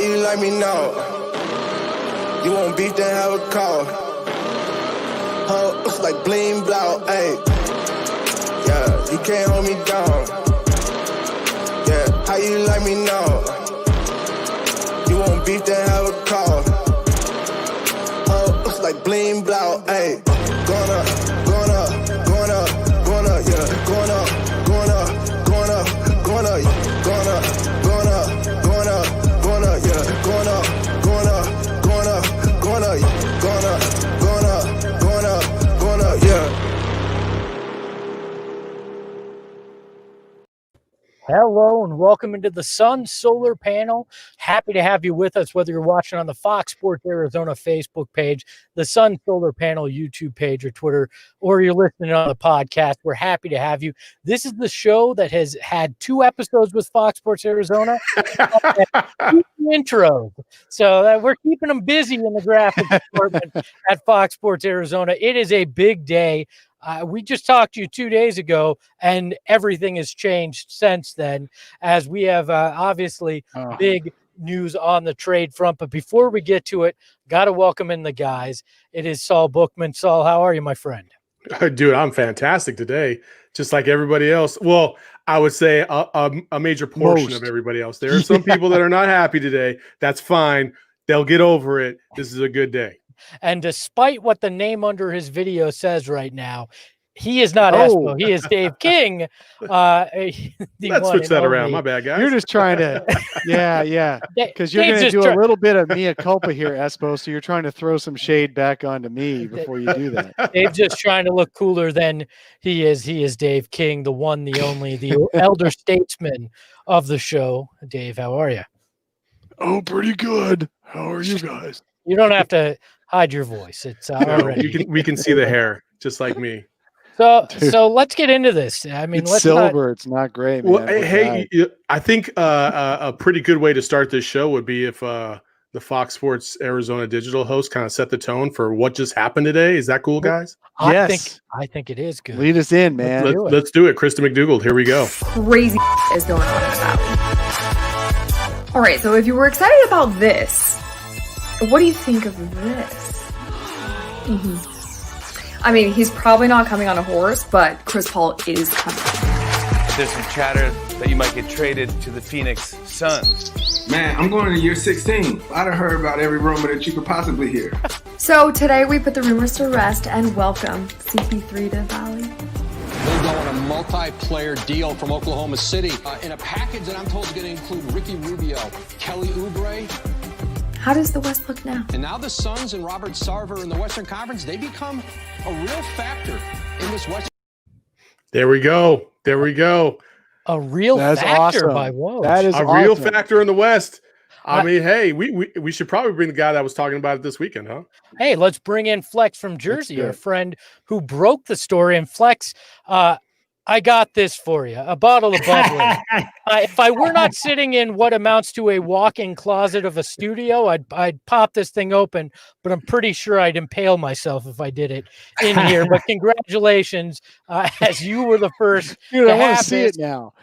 You like me now. You want beef, then have a call. Looks like bling blow, ayy. Yeah, you can't hold me down. Yeah, how you like me now? You want beef, then have a call. Looks like bling blow, ayy. Gonna, yeah. Gonna, yeah. Hello and welcome into the Sun Solar Panel. Happy to have you with us, whether you're watching on the Fox Sports Arizona Facebook page, the Sun Solar Panel YouTube page or Twitter, or you're listening on the podcast. We're happy to have you. This is the show that has had 2 episodes with Fox Sports Arizona. Intro. So we're keeping them busy in the graphic department at Fox Sports Arizona. It is a big day. We just talked to you 2 days ago, and everything has changed since then, as we have obviously big news on the trade front. But before we get to it, got to welcome in the guys. It is Saul Bookman. Saul, how are you, my friend? Dude, I'm fantastic today, just like everybody else. Well, I would say a major portion of everybody else. There are some people that are not happy today. That's fine. They'll get over it. This is a good day. And despite what the name under his video says right now, he is not Espo. He is Dave King. Let's switch that around. My bad, guys. You're just trying to, yeah. Because you're going to do a little bit of mea culpa here, Espo. So you're trying to throw some shade back onto me before you do that. Dave's just trying to look cooler than he is. He is Dave King, the one, the only, the elder statesman of the show. Dave, how are you? Oh, pretty good. How are you guys? You don't have to hide your voice. It's already. We can see the hair, just like me. So let's get into this. I mean, it's silver. It's not gray, man. Well, hey, I think a pretty good way to start this show would be if the Fox Sports Arizona digital host kind of set the tone for what just happened today. Is that cool, guys? Yes. I think it is good. Lead us in, man. Let's do it. Krista McDougald, here we go. Crazy is going on in the valley. All right, so if you were excited about this, what do you think of this? I mean, he's probably not coming on a horse, but Chris Paul is coming. There's some chatter that you might get traded to the Phoenix Suns. Man, I'm going to year 16. I done heard about every rumor that you could possibly hear. So today we put the rumors to rest and welcome CP3 to the Valley. They go on a multi-player deal from Oklahoma City in a package that I'm told is going to include Ricky Rubio, Kelly Oubre. How does the West look now? And now the Suns and Robert Sarver in the Western Conference, they become a real factor in this Western. There we go. A real factor awesome. by Woj. That is a awesome. real factor in the West. I mean, hey, we should probably bring the guy that was talking about it this weekend, huh? Hey, let's bring in Flex from Jersey, our friend who broke the story. And Flex, I got this for you, a bottle of bubbly. If I were not sitting in what amounts to a walk-in closet of a studio, I'd pop this thing open, but I'm pretty sure I'd impale myself if I did it in here. But congratulations, as you were the first Dude, to I want have to see this. it now.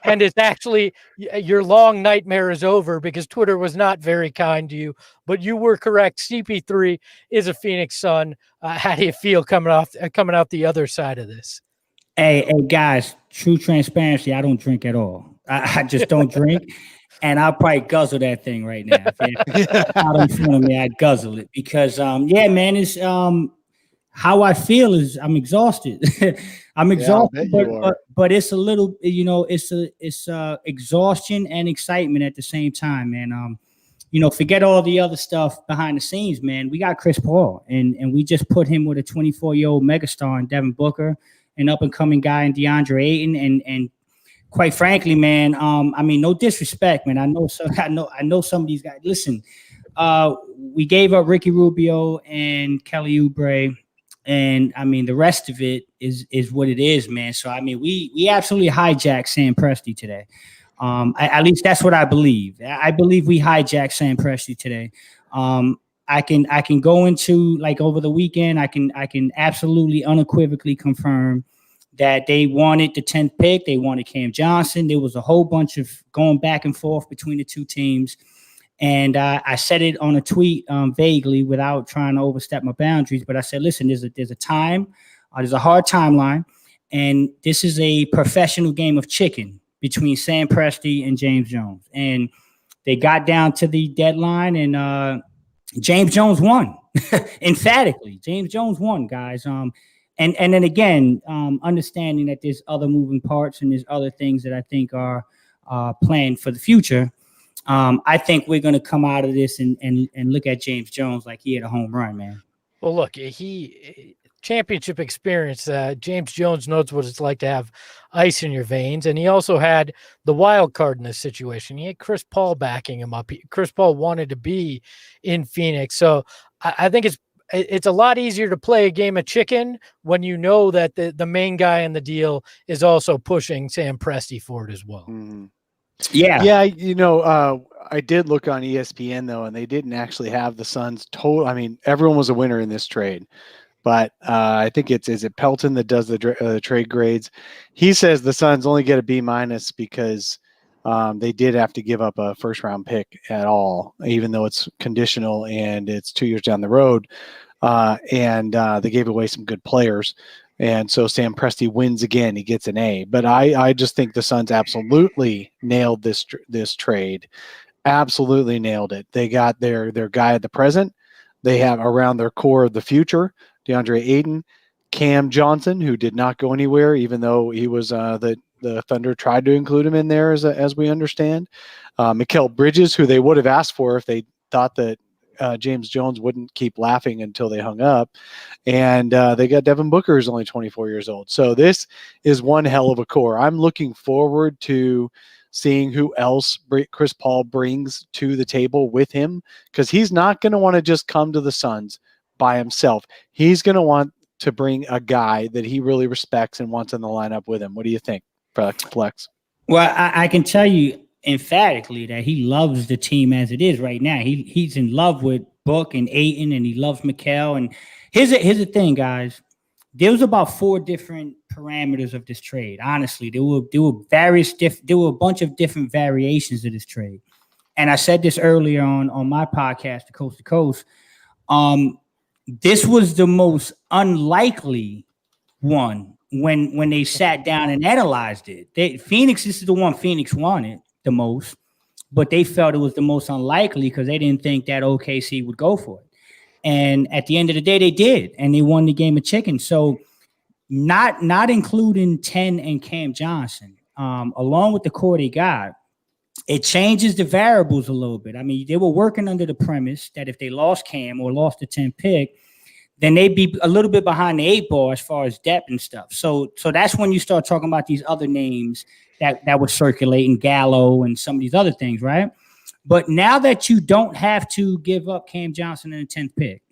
And it's actually your long nightmare is over because Twitter was not very kind to you, but you were correct. CP3 is a Phoenix Sun. How do you feel coming out the other side of this? Hey, guys, true transparency. I don't drink at all. I just don't drink. And I'll probably guzzle that thing right now. Out in front of me, I'd guzzle it because, man, it's how I feel is I'm exhausted. I'm exhausted, but it's a little, it's exhaustion and excitement at the same time, man. Forget all the other stuff behind the scenes, man. We got Chris Paul, and we just put him with a 24-year-old megastar in Devin Booker, an up-and-coming guy in Deandre Ayton, and quite frankly, man, I mean, no disrespect, man. I know some of these guys. Listen, we gave up Ricky Rubio and Kelly Oubre, and I mean, the rest of it is what it is, man. So I mean, we absolutely hijacked Sam Presti today. At least that's what I believe. I believe we hijacked Sam Presti today. I can go into, like, over the weekend, I can absolutely unequivocally confirm that they wanted the 10th pick. They wanted Cam Johnson. There was a whole bunch of going back and forth between the two teams. And I said it on a tweet vaguely without trying to overstep my boundaries. But I said, listen, there's a time, there's a hard timeline. And this is a professional game of chicken between Sam Presti and James Jones. And they got down to the deadline, and James Jones won. Emphatically, James Jones won, guys. And then again, understanding that there's other moving parts and there's other things that I think are planned for the future. I think we're going to come out of this and look at James Jones like he had a home run, man. Well, look, he championship experience. James Jones knows what it's like to have ice in your veins, and he also had the wild card in this situation. He had Chris Paul backing him up. Chris Paul wanted to be in Phoenix, so I think it's a lot easier to play a game of chicken when you know that the main guy in the deal is also pushing Sam Presti forward as well. Mm-hmm. Yeah. You know, I did look on ESPN though, and they didn't actually have the Suns total. I mean, everyone was a winner in this trade, but I think is it Pelton that does the trade grades. He says the Suns only get a B- because they did have to give up a first round pick at all, even though it's conditional and it's 2 years down the road. And they gave away some good players. And so Sam Presti wins again. He gets an A. But I just think the Suns absolutely nailed this trade. Absolutely nailed it. They got their guy at the present. They have around their core of the future, Deandre Ayton, Cam Johnson, who did not go anywhere, even though he was the Thunder tried to include him in there, as we understand. Mikal Bridges, who they would have asked for if they thought that James Jones wouldn't keep laughing until they hung up. And they got Devin Booker, who's only 24 years old. So this is one hell of a core. I'm looking forward to seeing who else Chris Paul brings to the table with him, because he's not going to want to just come to the Suns by himself. He's going to want to bring a guy that he really respects and wants in the lineup with him. What do you think, Flex? Well, I can tell you emphatically that he loves the team as it is right now. He's in love with Book and Ayton, and he loves Mikal. And here's the thing, guys. There was about 4 different parameters of this trade. Honestly, there were a bunch of different variations of this trade. And I said this earlier on my podcast, the Coast to Coast. This was the most unlikely one when they sat down and analyzed it. This is the one Phoenix wanted the most, but they felt it was the most unlikely because they didn't think that OKC would go for it. And at the end of the day, they did, and they won the game of chicken. So not including 10 and Cam Johnson, along with the core they got, it changes the variables a little bit. I mean, they were working under the premise that if they lost Cam or lost the 10th pick, then they'd be a little bit behind the 8 ball as far as depth and stuff. So that's when you start talking about these other names that were circulating, Gallo and some of these other things, right? But now that you don't have to give up Cam Johnson in the 10th pick,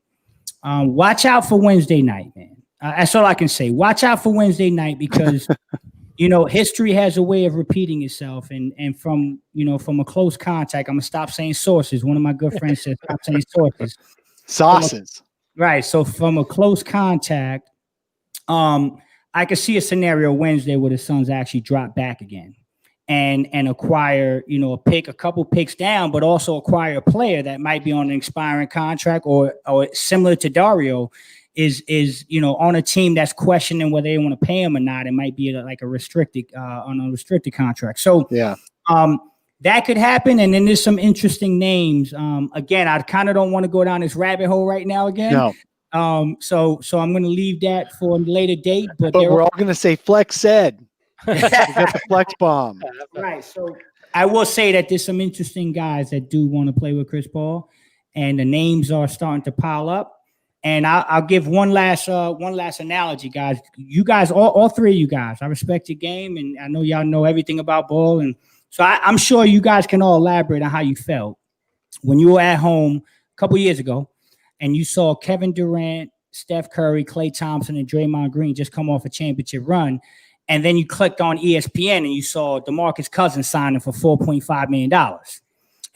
watch out for Wednesday night, man. That's all I can say. Watch out for Wednesday night because, history has a way of repeating itself. And from a close contact, I'm going to stop saying sources. One of my good friends said, stop saying sources. Sauces. Right. So from a close contact, I could see a scenario Wednesday where the Suns actually drop back again and acquire, a couple picks down, but also acquire a player that might be on an expiring contract or similar to Dario is on a team that's questioning whether they want to pay him or not. It might be like a restricted on a restricted contract. So yeah, that could happen. And then there's some interesting names. Again, I kind of don't want to go down this rabbit hole right now again. No. So I'm going to leave that for a later date. But we're all going to say Flex said. We got the Flex bomb. Right. So I will say that there's some interesting guys that do want to play with Chris Paul, and the names are starting to pile up. And I'll give one last analogy, guys. You guys, all 3 of you guys, I respect your game, and I know y'all know everything about ball, and so I'm sure you guys can all elaborate on how you felt when you were at home a couple years ago, and you saw Kevin Durant, Steph Curry, Klay Thompson, and Draymond Green just come off a championship run. And then you clicked on ESPN and you saw DeMarcus Cousins signing for $4.5 million.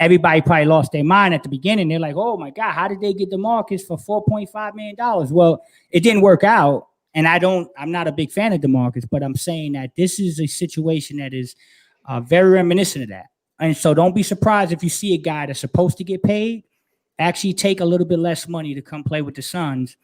Everybody probably lost their mind at the beginning. They're like, oh, my God, how did they get DeMarcus for $4.5 million? Well, it didn't work out. And I'm not a big fan of DeMarcus, but I'm saying that this is a situation that is very reminiscent of that. And so don't be surprised if you see a guy that's supposed to get paid actually take a little bit less money to come play with the Suns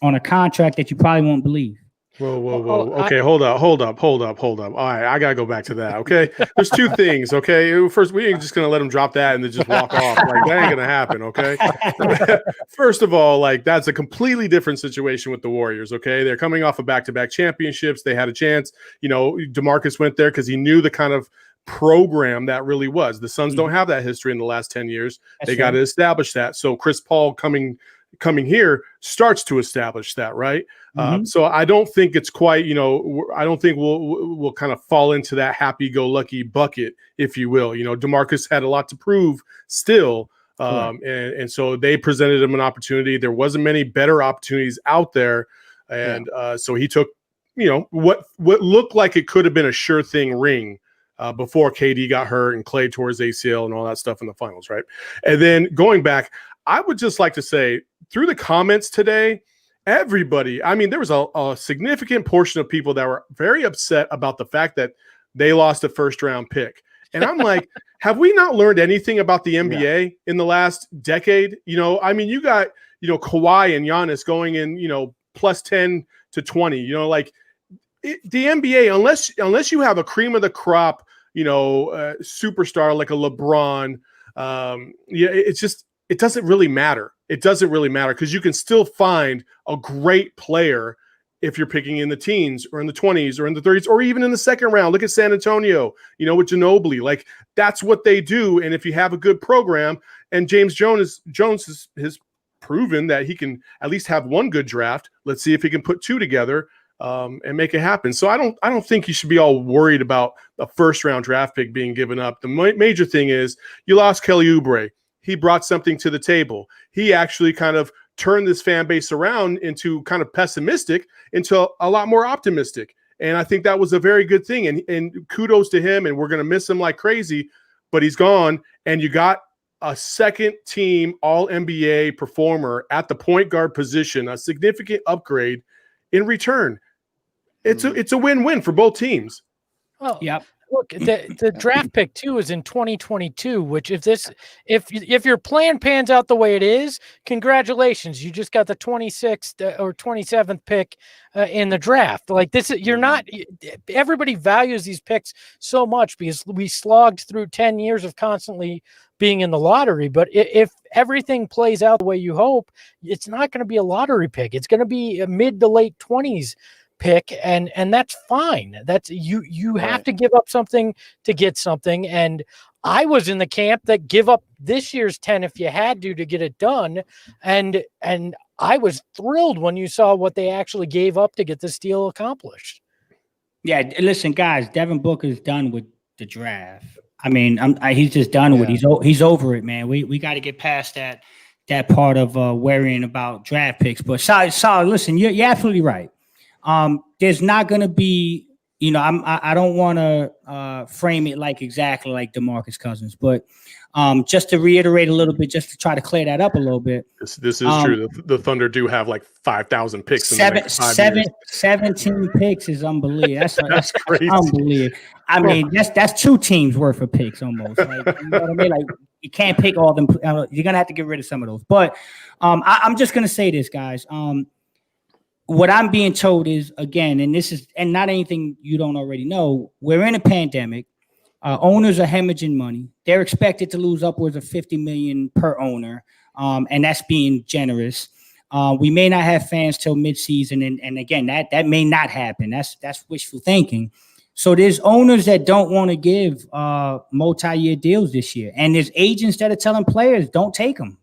on a contract that you probably won't believe. Whoa. Okay, hold up. All right, I got to go back to that, okay? There's two things, okay? First, we ain't just going to let him drop that and then just walk off. Like, that ain't going to happen, okay? First of all, like, that's a completely different situation with the Warriors, okay? They're coming off of back-to-back championships. They had a chance. You know, DeMarcus went there because he knew the kind of program that really was. The Suns don't have that history in the last 10 years. They got to establish that. So Chris Paul coming here starts to establish that, right? So I don't think it's quite, you know, I don't think we'll kind of fall into that happy-go-lucky bucket, if you will. You know, DeMarcus had a lot to prove still, and so they presented him an opportunity. There wasn't many better opportunities out there, and so he took, you know, what looked like it could have been a sure thing ring before KD got hurt and Klay tore his ACL and all that stuff in the finals, right? And then going back, I would just like to say, through the comments today, everybody, I mean, there was a significant portion of people that were very upset about the fact that they lost a first-round pick. And I'm like, have we not learned anything about the NBA in the last decade? You know, I mean, you got, you know, Kawhi and Giannis going in, you know, plus 10 to 20. You know, like the NBA, unless you have a cream of the crop, you know, superstar like a LeBron, it's just, it doesn't really matter. It doesn't really matter because you can still find a great player if you're picking in the teens or in the 20s or in the 30s or even in the second round. Look at San Antonio, you know, with Ginobili. Like, that's what they do. And if you have a good program, and James Jones has proven that he can at least have one good draft. Let's see if he can put two together and make it happen. So I don't think you should be all worried about a first-round draft pick being given up. The major thing is you lost Kelly Oubre. He brought something to the table. He actually kind of turned this fan base around into kind of pessimistic into a lot more optimistic. And I think that was a very good thing. And kudos to him. And we're going to miss him like crazy, but he's gone. And you got a second team All-NBA performer at the point guard position, a significant upgrade in return. It's a win-win for both teams. Well, yep. Look, the draft pick too is in 2022, which if your plan pans out the way it is, congratulations, you just got the 26th or 27th pick in the draft. Like this, you're not. Everybody values these picks so much because we slogged through 10 years of constantly being in the lottery. But if everything plays out the way you hope, it's not going to be a lottery pick. It's going to be a mid to late 20s. Pick and that's fine. That's you have to give up something to get something. And I was in the camp that give up this year's 10 if you had to get it done. And I was thrilled when you saw what they actually gave up to get this deal accomplished. Yeah, listen, guys, Devin Booker's done with the draft. I mean, he's just done with it. He's over it, man. We got to get past that part of worrying about draft picks. But Sal, listen, you're absolutely right. There's not going to be, you know, I don't want to frame it like exactly like DeMarcus Cousins, but just to reiterate a little bit, just to try to clear that up a little bit. This is true. The Thunder do have like 5,000 picks. In the next 5 years. 17 picks is unbelievable. That's crazy. Unbelievable. I mean, that's two teams worth of picks almost. Like, you know what I mean? Like, you can't pick all of them. You're gonna have to get rid of some of those. But I'm just gonna say this, guys. What I'm being told is, again, and not anything you don't already know, we're in a pandemic. Owners are hemorrhaging money. They're expected to lose upwards of $50 million per owner, and that's being generous. We may not have fans till midseason, and again, that may not happen. That's wishful thinking. So there's owners that don't want to give multi-year deals this year, and there's agents that are telling players, don't take them.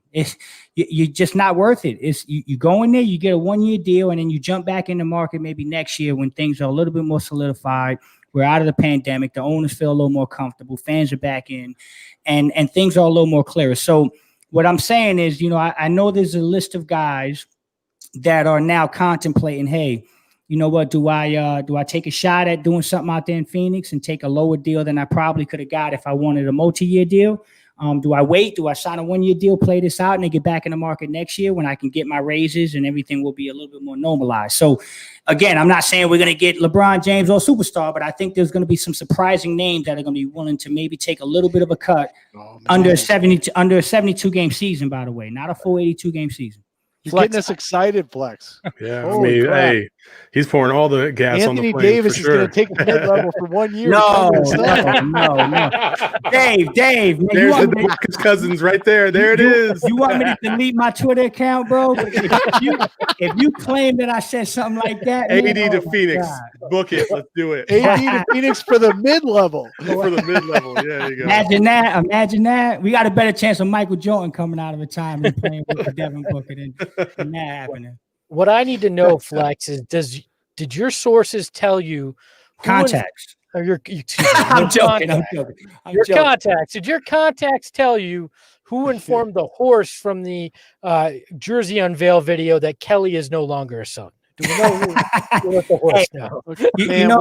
You're just not worth it. You go in there, you get a 1-year deal, and then you jump back in the market maybe next year when things are a little bit more solidified. We're out of the pandemic. The owners feel a little more comfortable. Fans are back in, and things are a little more clearer. So what I'm saying is, you know, I know there's a list of guys that are now contemplating, hey, you know what, do I take a shot at doing something out there in Phoenix and take a lower deal than I probably could have got if I wanted a multi-year deal? Do I wait? Do I sign a 1-year deal, play this out, and then get back in the market next year when I can get my raises and everything will be a little bit more normalized? So, again, I'm not saying we're going to get LeBron James or superstar, but I think there's going to be some surprising names that are going to be willing to maybe take a little bit of a cut under a 72-game season, by the way, not a full 82-game season. He's getting us excited, Flex. Yeah, Holy I mean, crap. hey, he's pouring all the gas on the Anthony flame Davis for is sure. going to take mid-level for 1 year. No. Dave, man, There's the DeMarcus Cousins right there. There it is. You want me to delete my Twitter account, bro? If you claim that I said something like that, AD man, to Phoenix. Book it. Let's do it. AD to Phoenix for the mid-level. For the mid-level. Yeah, there you go. Imagine that. We got a better chance of Michael Jordan coming out of retirement and playing with Devin Booker than that happening. What I need to know, Flex, is did your sources tell you contacts? Or your I'm joking. Contacts. Did your contacts tell you who informed the horse from the jersey unveil video that Kelly is no longer a Sun? Do we know who let the horse know? Man,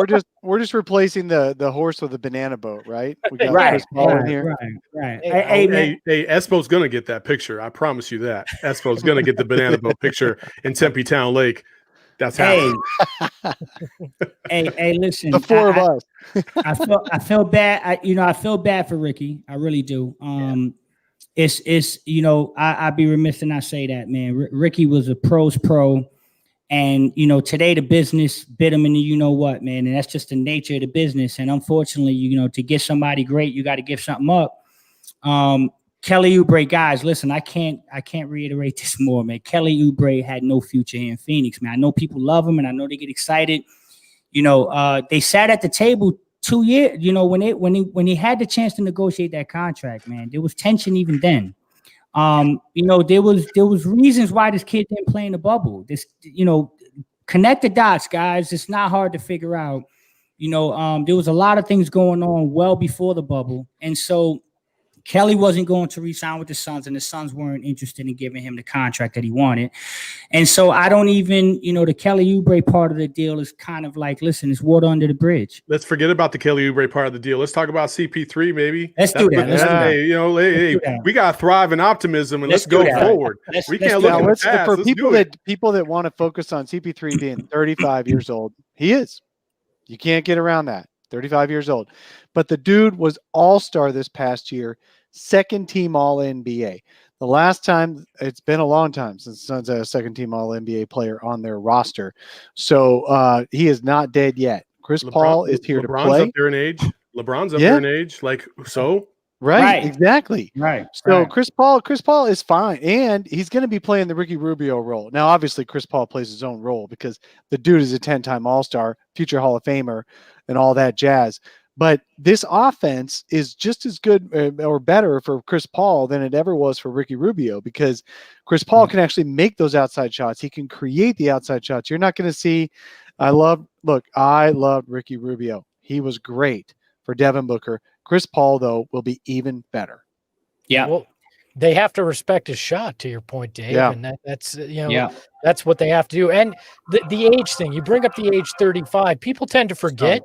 we're just replacing the horse with a banana boat, right? We got Chris Paul in here. Right. Hey, Espo's gonna get that picture. I promise you that. Espo's gonna get the banana boat picture in Tempe Town Lake. That's happening. Hey, listen. The four of us. I feel bad. I feel bad for Ricky. I really do. It's I'd be remiss to not say that, man. Ricky was a pro's pro. And, today the business bit him in the what, man. And that's just the nature of the business. And unfortunately, to get somebody great, you got to give something up. Kelly Oubre, guys, listen, I can't reiterate this more, man. Kelly Oubre had no future here in Phoenix, man. I know people love him and I know they get excited. They sat at the table 2 years, when he had the chance to negotiate that contract, man. There was tension even then. There was reasons why this kid didn't play in the bubble. This, connect the dots, guys. It's not hard to figure out. There was a lot of things going on well before the bubble. And so Kelly wasn't going to re-sign with the Suns, and the Suns weren't interested in giving him the contract that he wanted. And so I don't even, the Kelly Oubre part of the deal is kind of like, listen, it's water under the bridge. Let's forget about the Kelly Oubre part of the deal. Let's talk about CP3, maybe. Let's do that. We got to thrive in optimism and let's go forward. We can't look at the past. For people that want to focus on CP3 being 35 years old, he is. You can't get around that. 35 years old. But the dude was all-star this past year, second-team All-NBA. The last time, it's been a long time since the Suns had a second-team All-NBA player on their roster. So he is not dead yet. Chris Paul is here to play. LeBron's up there in age. LeBron's up there in age. Right, exactly. Right. So Chris Paul is fine, and he's going to be playing the Ricky Rubio role. Now, obviously, Chris Paul plays his own role because the dude is a 10-time All-Star, future Hall of Famer, and all that jazz. But this offense is just as good or better for Chris Paul than it ever was for Ricky Rubio, because Chris Paul can actually make those outside shots. He can create the outside shots. You're not going to see. I loved Ricky Rubio. He was great for Devin Booker. Chris Paul, though, will be even better. Yeah. Well, they have to respect his shot, to your point, Dave. Yeah. And that's what they have to do. And the age thing, you bring up the age 35. People tend to forget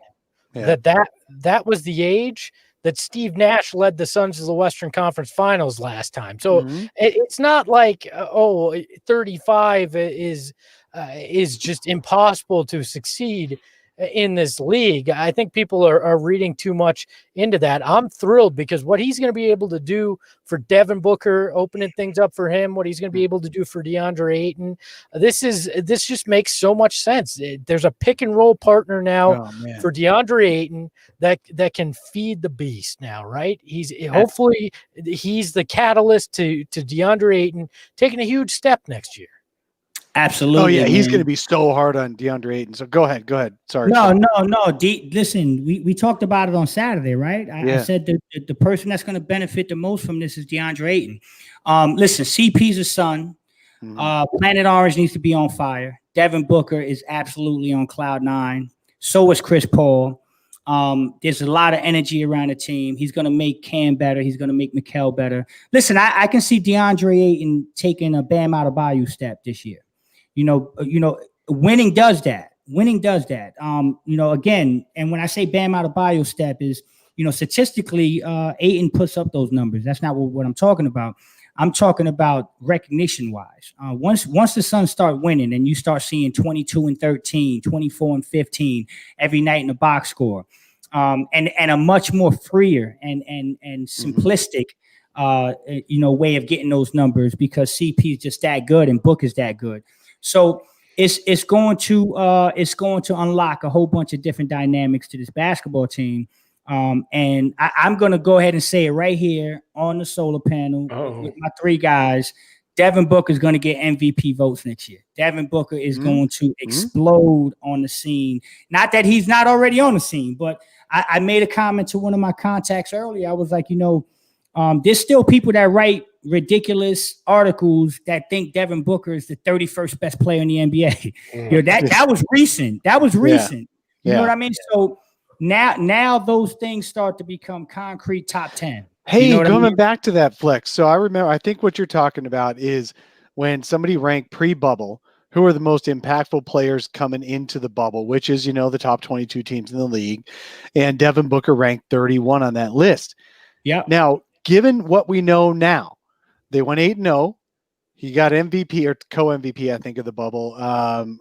that was the age that Steve Nash led the Suns to the Western Conference Finals last time. So it's not like 35 is just impossible to succeed in this league. I think people are reading too much into that. I'm thrilled because what he's going to be able to do for Devin Booker, opening things up for him, what he's going to be able to do for DeAndre Ayton, this just makes so much sense. There's a pick and roll partner now for DeAndre Ayton that can feed the beast now, right? Hopefully he's the catalyst to DeAndre Ayton taking a huge step next year. Absolutely. Oh yeah, he's going to be so hard on DeAndre Ayton. So go ahead. Sorry. No. Listen, we talked about it on Saturday, right? I said the person that's going to benefit the most from this is DeAndre Ayton. Listen, CP's a Sun. Planet Orange needs to be on fire. Devin Booker is absolutely on cloud 9. So is Chris Paul. There's a lot of energy around the team. He's going to make Cam better. He's going to make Mikal better. Listen, I can see DeAndre Ayton taking a Bam Adebayo step this year. Winning does that. Again, and when I say Bam Adebayo step is statistically, Ayton puts up those numbers. That's not what I'm talking about. I'm talking about recognition wise. Once the Suns start winning and you start seeing 22 and 13, 24 and 15 every night in the box score, and a much more freer and simplistic way of getting those numbers, because CP is just that good and Book is that good. So it's going to unlock a whole bunch of different dynamics to this basketball team. And I'm going to go ahead and say it right here on the solar panel with my three guys. Devin Booker is going to get MVP votes next year. Devin Booker is going to explode on the scene. Not that he's not already on the scene, but I made a comment to one of my contacts earlier. I was like, there's still people that write ridiculous articles that think Devin Booker is the 31st best player in the NBA. That was recent. That was recent. You know what I mean? So now those things start to become concrete top 10. Hey, coming back to that, Flex. So I think what you're talking about is when somebody ranked pre-bubble, who are the most impactful players coming into the bubble, which is, the top 22 teams in the league. And Devin Booker ranked 31 on that list. Yeah. Now, given what we know now, they went 8-0. He got MVP or co-MVP, I think, of the bubble,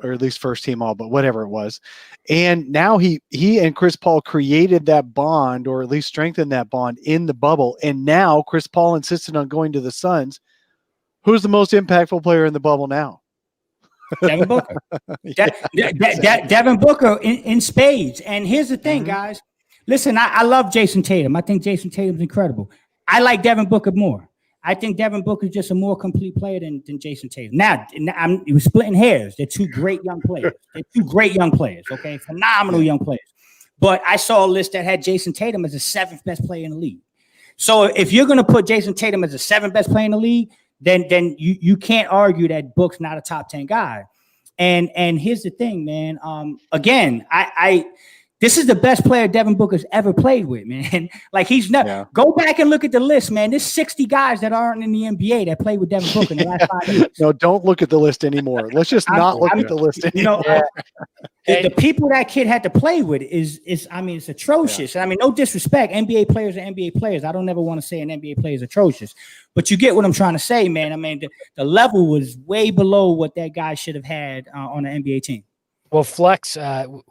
or at least first team all, but whatever it was. And now he and Chris Paul created that bond, or at least strengthened that bond in the bubble. And now Chris Paul insisted on going to the Suns. Who's the most impactful player in the bubble now? Devin Booker. Devin Booker in spades. And here's the thing, guys. Listen, I love Jason Tatum. I think Jason Tatum's incredible. I like Devin Booker more. I think Devin Booker is just a more complete player than Jason Tatum. Now, we're splitting hairs. They're two great young players. Okay? Phenomenal young players. But I saw a list that had Jason Tatum as the 7th best player in the league. So if you're going to put Jason Tatum as the 7th best player in the league, then you can't argue that Book's not a top 10 guy. And here's the thing, man. Again, this is the best player Devin Booker's ever played with, man. Like, he's not. Yeah. Go back and look at the list, man. There's 60 guys that aren't in the NBA that played with Devin Booker in the last 5 years. No, don't look at the list anymore. Let's just not look at the list anymore. The people that kid had to play with is it's atrocious. Yeah. I mean, no disrespect. NBA players are NBA players. I don't ever want to say an NBA player is atrocious, but you get what I'm trying to say, man. I mean, the level was way below what that guy should have had on an NBA team. Well, Flex,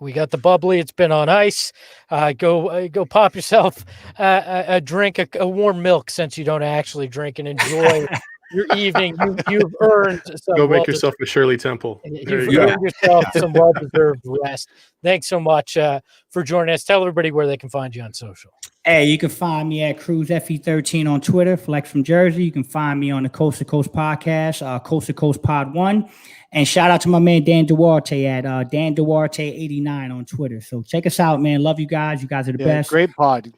we got the bubbly. It's been on ice. Go pop yourself a drink, a warm milk, since you don't actually drink, and enjoy your evening. You've earned some. Go make yourself a Shirley Temple. You've earned yourself some well-deserved rest. Thanks so much for joining us. Tell everybody where they can find you on social. Hey, you can find me at Cruz FE13 on Twitter, Flex from Jersey. You can find me on the Coast to Coast podcast, Coast to Coast Pod 1. And shout out to my man Dan Duarte at Dan Duarte89 on Twitter. So check us out, man. Love you guys. You guys are the best. Great pod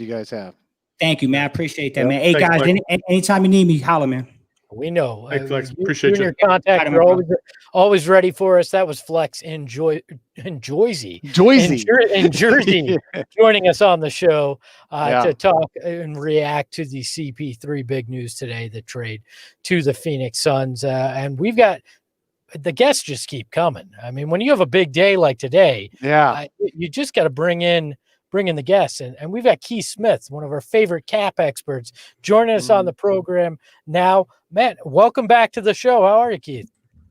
you guys have. Thank you, man. I appreciate that, man. Hey, guys, anytime you need me, holler, man. We know. Hey, Flex, appreciate you. Your contact. You're always ready for us. That was Flex in Jersey, joining us on the show to talk and react to the CP3 big news today, the trade to the Phoenix Suns. And we've got the guests just keep coming. I mean, when you have a big day like today, you just got to bring in the guests. And we've got Keith Smith, one of our favorite cap experts, joining us on the program now. Matt, welcome back to the show. How are you, Keith?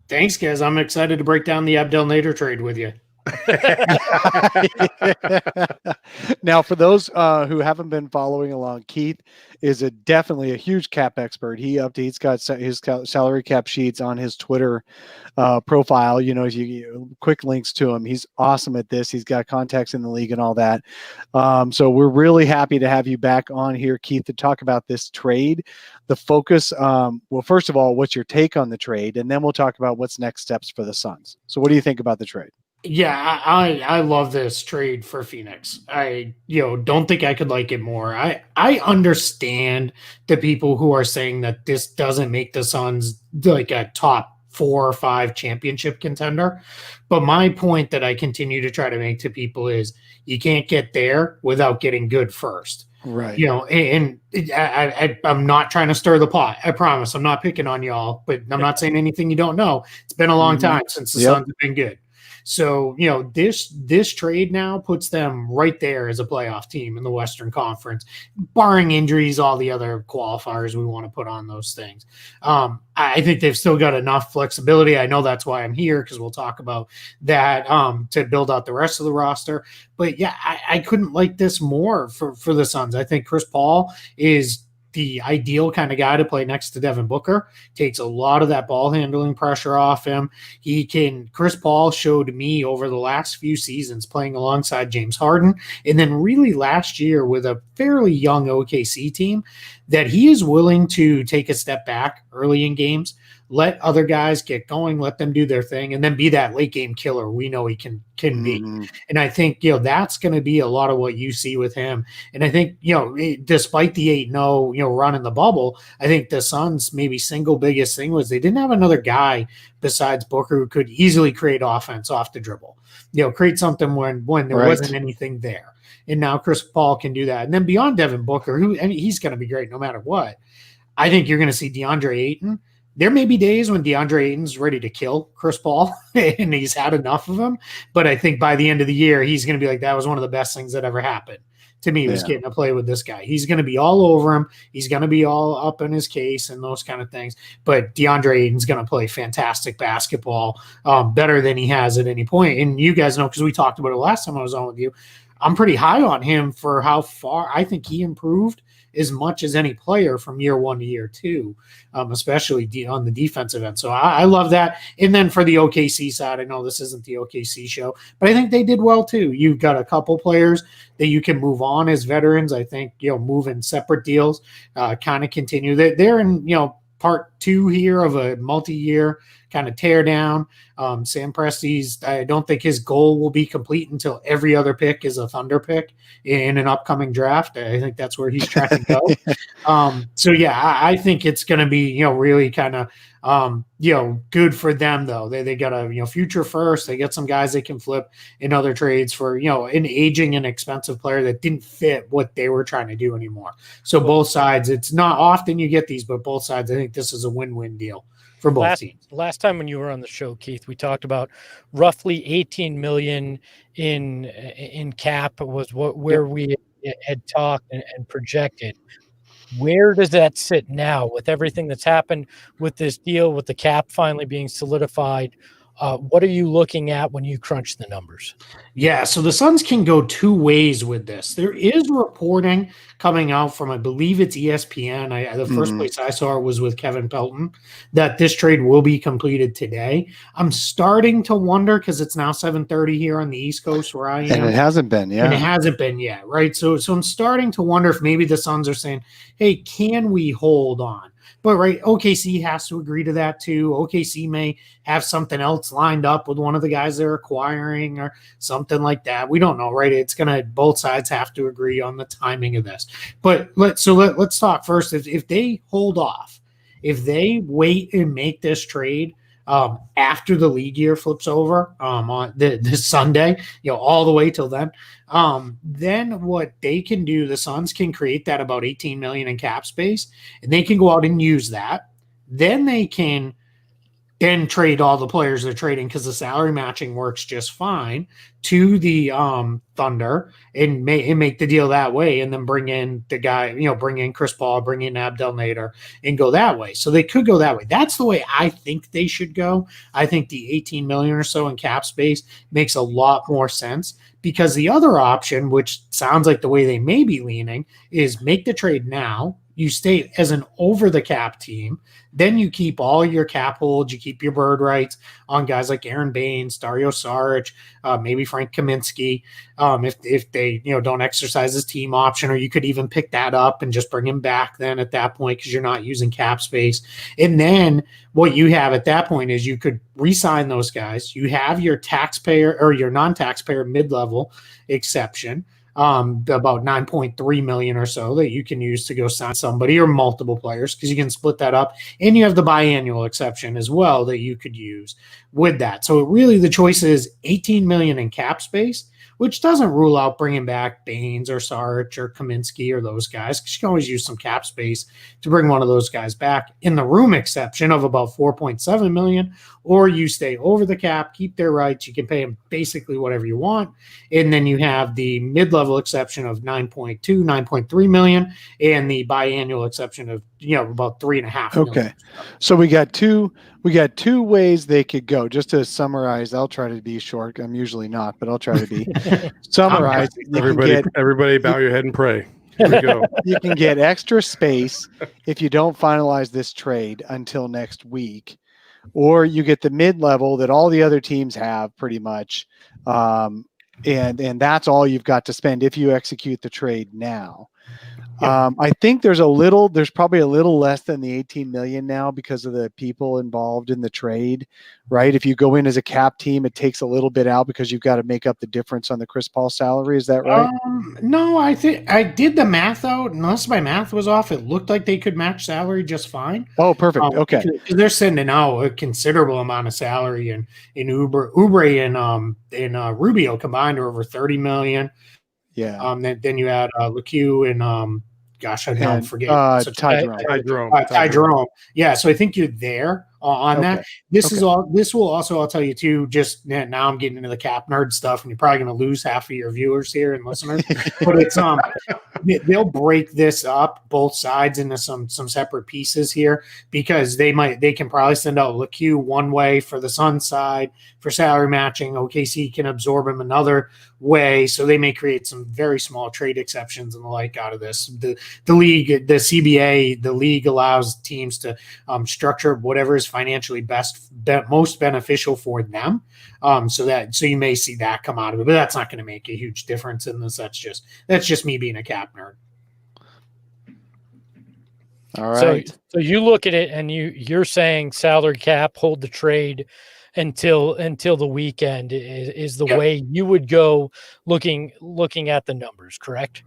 Thanks, guys. I'm excited to break down the Abdel Nader trade with you. Now, for those who haven't been following along, Keith is definitely a huge cap expert. He's got his salary cap sheets on his Twitter profile. Quick links to him. He's awesome at this. He's got contacts in the league and all that. So we're really happy to have you back on here, Keith, to talk about this trade. The focus, well, first of all, what's your take on the trade? And then we'll talk about what's next steps for the Suns. So what do you think about the trade? Yeah, I love this trade for Phoenix. I don't think I could like it more. I understand the people who are saying that this doesn't make the Suns like a top 4 or 5 championship contender. But my point that I continue to try to make to people is you can't get there without getting good first. Right. And I'm not trying to stir the pot. I promise. I'm not picking on y'all, but I'm not saying anything you don't know. It's been a long time since the Suns have been good. So, this trade now puts them right there as a playoff team in the Western Conference, barring injuries, all the other qualifiers we want to put on those things. I think they've still got enough flexibility. I know that's why I'm here, because we'll talk about that to build out the rest of the roster. But yeah, I couldn't like this more for the Suns. I think Chris Paul is the ideal kind of guy to play next to Devin Booker. Takes a lot of that ball handling pressure off him. Chris Paul showed me over the last few seasons playing alongside James Harden, and then really last year with a fairly young OKC team, that he is willing to take a step back early in games, let other guys get going, let them do their thing, and then be that late game killer we know he can be. And I think, that's going to be a lot of what you see with him. And I think, despite the 8-0, run in the bubble, I think the Suns' maybe single biggest thing was they didn't have another guy besides Booker who could easily create offense off the dribble, create something when there wasn't anything there. And now Chris Paul can do that. And then beyond Devin Booker, he's going to be great no matter what. I think you're going to see Deandre Ayton. There may be days when Deandre Ayton's ready to kill Chris Paul and he's had enough of him. But I think by the end of the year, he's going to be like, that was one of the best things that ever happened to me, was getting to play with this guy. He's going to be all over him. He's going to be all up in his case and those kind of things. But DeAndre Ayton's going to play fantastic basketball, better than he has at any point. And you guys know, because we talked about it last time I was on with you, I'm pretty high on him for how far I think he improved as much as any player from year 1 to year 2, especially on the defensive end. So I love that. And then for the OKC side, I know this isn't the OKC show, but I think they did well too. You've got a couple players that you can move on as veterans. I think, move in separate deals, kind of continue. They're in, part 2 here of a multi-year kind of tear down. Sam Presti's, I don't think his goal will be complete until every other pick is a Thunder pick in an upcoming draft. I think that's where he's trying to go. So yeah, I think it's going to be, really kind of, good for them though. They got a, future first. They get some guys they can flip in other trades for, an aging and expensive player that didn't fit what they were trying to do anymore. So both sides, it's not often you get these, but both sides, I think this is a win-win deal for both teams. Last time when you were on the show, Keith, we talked about roughly 18 million in cap was where we had talked and projected. Where does that sit now with everything that's happened with this deal, with the cap finally being solidified? What are you looking at when you crunch the numbers? Yeah, so the Suns can go 2 ways with this. There is reporting coming out from, I believe it's ESPN. The first place I saw it was with Kevin Pelton, that this trade will be completed today. I'm starting to wonder, because it's now 7:30 here on the East Coast where I am. And it hasn't been, And it hasn't been yet, right? So I'm starting to wonder if maybe the Suns are saying, hey, can we hold on? But right, OKC has to agree to that too. OKC may have something else lined up with one of the guys they're acquiring or something like that. We don't know, right? It's gonna, both sides have to agree on the timing of this. But let's talk first. If they hold off, if they wait and make this trade after the league year flips over on this Sunday, all the way till then what they can do, the Suns can create that about 18 million in cap space, and they can go out and use that. Then they can trade all the players they're trading, because the salary matching works just fine, to the Thunder and make the deal that way, and then bring in the guy, bring in Chris Paul, bring in Abdel Nader, and go that way. So they could go that way. That's the way I think they should go. I think the 18 million or so in cap space makes a lot more sense, because the other option, which sounds like the way they may be leaning, is make the trade now. You stay as an over the cap team. Then you keep all your cap holds. You keep your bird rights on guys like Aaron Baines, Dario Saric, maybe Frank Kaminsky, if they don't exercise his team option, or you could even pick that up and just bring him back then at that point, because you're not using cap space. And then what you have at that point is you could re-sign those guys. You have your taxpayer or your non-taxpayer mid-level exception, about 9.3 million or so that you can use to go sign somebody or multiple players, because you can split that up. And you have the biannual exception as well that you could use with that. So really the choice is 18 million in cap space which doesn't rule out bringing back Baines or Sarge or Kaminsky or those guys, because you can always use some cap space to bring one of those guys back in the room exception of about $4.7 million, or you stay over the cap, keep their rights. You can pay them basically whatever you want. And then you have the mid-level exception of 9.3 million and the biannual exception of, about 3.5 million. Okay. So we got two ways they could go. Just to summarize, I'll try to be short. I'm usually not, but I'll try to be. Summarize. Everybody bow your head and pray. Here we go. You can get extra space if you don't finalize this trade until next week, or you get the mid-level that all the other teams have pretty much. And that's all you've got to spend if you execute the trade now. I think there's probably a little less than the 18 million now because of the people involved in the trade, right? If you go in as a cap team, it takes a little bit out because you've got to make up the difference on the Chris Paul salary. Is that right? No, I think I did the math out. Unless my math was off, it looked like they could match salary just fine. Oh, perfect. Okay. They're sending out a considerable amount of salary in Oubre and Rubio combined are over 30 million. Yeah. Then you add LeCue and gosh, I don't forget. Ty Jerome. Yeah, so I think you're there on that. This will also, I'll tell you too, just now I'm getting into the cap nerd stuff, and you're probably going to lose half of your viewers here and listeners. But it's they'll break this up both sides into some separate pieces here, because they can probably send out LeCue one way for the Suns side for salary matching. OKC can absorb him another way, so they may create some very small trade exceptions and the like out of this. The league, the CBA, the league allows teams to structure whatever is financially most beneficial for them. So you may see that come out of it, but that's not going to make a huge difference in this. That's just me being a cap nerd. All right. So you look at it and you're saying salary cap, hold the trade until the weekend is the way you would go looking at the numbers, correct?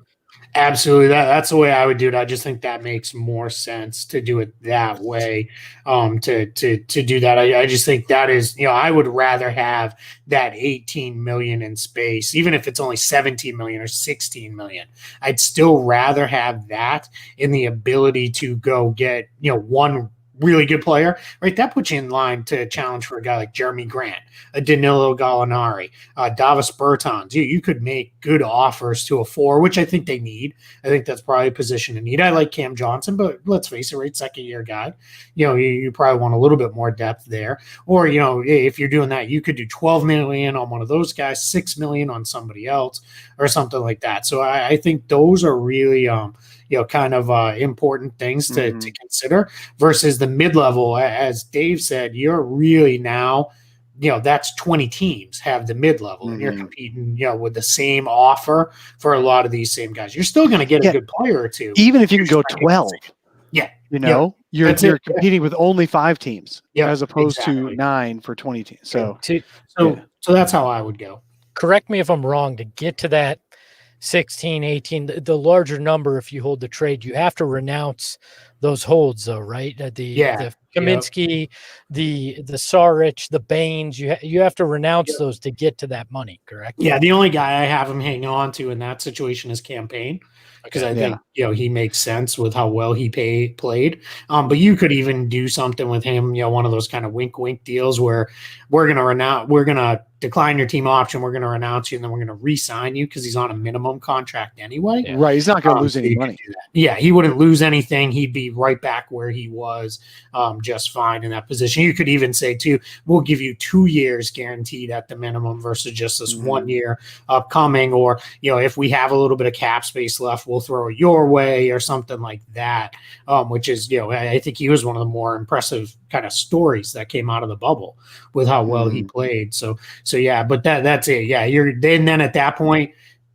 Absolutely. That's the way I would do it. I just think that makes more sense to do it that way. To do that. I just think that is, I would rather have that 18 million in space, even if it's only 17 million or 16 million. I'd still rather have that in the ability to go get, one really good player, right? That puts you in line to challenge for a guy like Jeremy Grant, a Danilo Gallinari, Davis Bertans. You could make good offers to a 4, which I think they need. I think that's probably a position to need. I like Cam Johnson, but let's face it, right? Second-year guy. You probably want a little bit more depth there. Or, if you're doing that, you could do 12 million on one of those guys, 6 million on somebody else, or something like that. So I think those are really kind of important things to consider versus the mid-level. As Dave said, you're really now, that's 20 teams have the mid-level, and you're competing, with the same offer for a lot of these same guys. You're still going to get a good player or two. Even if you can go 12. Yeah. You're competing with only 5 teams as opposed to 9 for 20 teams. So that's how I would go. Correct me if I'm wrong, to get to that 16, 18, the larger number, if you hold the trade, you have to renounce those holds though, right? The Kaminsky, the Saric, the Baines, you have to renounce those to get to that money, correct? Yeah, the only guy I have him hanging on to in that situation is Campaign, because I think he makes sense with how well he played. But you could even do something with him, one of those kind of wink deals where we're gonna decline your team option, we're gonna renounce you, and then we're gonna re-sign you because he's on a minimum contract anyway. Yeah. Right, he's not gonna lose any money. Yeah, he wouldn't lose anything. He'd be right back where he was, just fine in that position. You could even say too, we'll give you 2 years guaranteed at the minimum versus just this 1 year upcoming. Or if we have a little bit of cap space left, we'll throw it your way or something like that. Which is, I think he was one of the more impressive kind of stories that came out of the bubble with how well he played. So yeah, but that's it. Yeah, then at that point,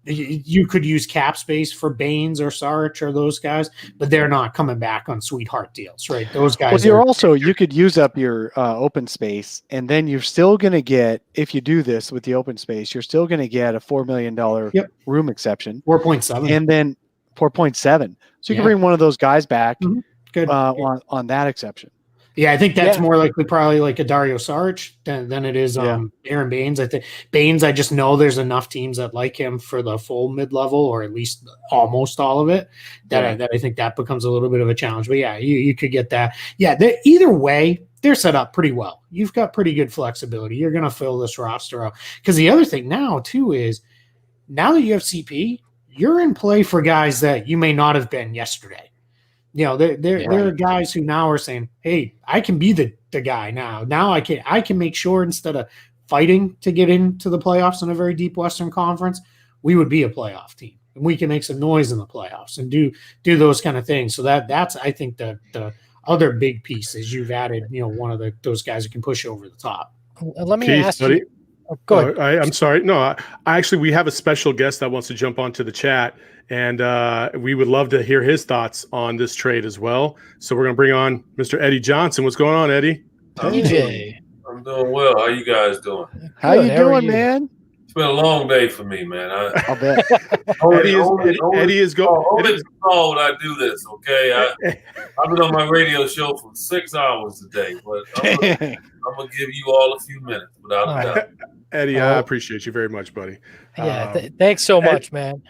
you could use cap space for Baines or Saric or those guys, but they're not coming back on sweetheart deals, right? Those guys. Well, you could use up your open space, and then you're still going to get, if you do this with the open space, you're still going to get a $4 million room exception, 4.7, and then 4.7. So you can bring one of those guys back Good. on that exception. Yeah, I think that's more likely probably like a Dario Saric than it is Aaron Baines. I think Baines, I just know there's enough teams that like him for the full mid-level or at least almost all of it that I think that becomes a little bit of a challenge. But yeah, you could get that. Yeah, either way, they're set up pretty well. You've got pretty good flexibility. You're going to fill this roster out. Because the other thing now, too, is now that you have CP, you're in play for guys that you may not have been yesterday. There are guys who now are saying, "Hey, I can be the guy now. Now I can make sure instead of fighting to get into the playoffs in a very deep Western Conference, we would be a playoff team, and we can make some noise in the playoffs and do those kind of things." So that's I think the other big piece is you've added one of those guys who can push over the top. Let me ask you. Go ahead. I'm sorry. No, we have a special guest that wants to jump onto the chat, and we would love to hear his thoughts on this trade as well. So we're going to bring on Mr. Eddie Johnson. What's going on, Eddie? DJ. I'm doing well. How you guys doing? How you doing, man? It's been a long day for me, man. I'll bet. Eddie is going. Only when I do this, okay? I've been on my radio show for 6 hours a day, but I'm gonna give you all a few minutes without a doubt. Eddie, I appreciate you very much, buddy. Yeah, thanks so much, man.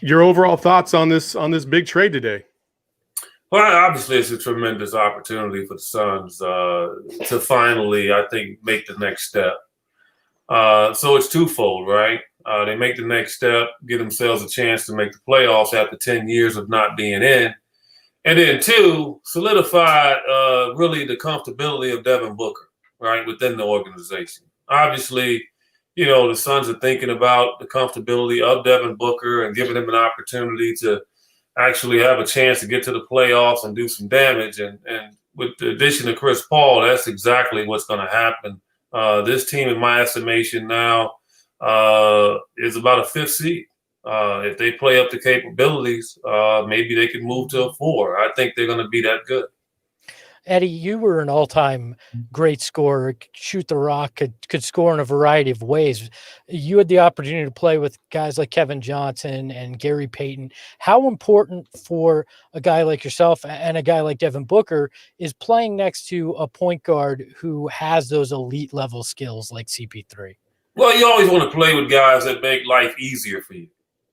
Your overall thoughts on this big trade today? Well, obviously, it's a tremendous opportunity for the Suns to finally, I think, make the next step. So it's twofold, right? They make the next step, give themselves a chance to make the playoffs after 10 years of not being in. And then two, solidify really the comfortability of Devin Booker, right, within the organization. Obviously, the Suns are thinking about the comfortability of Devin Booker and giving him an opportunity to actually have a chance to get to the playoffs and do some damage. And with the addition of Chris Paul, that's exactly what's going to happen. This team, in my estimation now, is about a 5th seed. If they play up to capabilities, maybe they could move to a 4. I think they're going to be that good. Eddie, you were an all-time great scorer, shoot the rock, could score in a variety of ways. You had the opportunity to play with guys like Kevin Johnson and Gary Payton. How important for a guy like yourself and a guy like Devin Booker is playing next to a point guard who has those elite level skills like CP3? Well, you always want to play with guys that make life easier for you,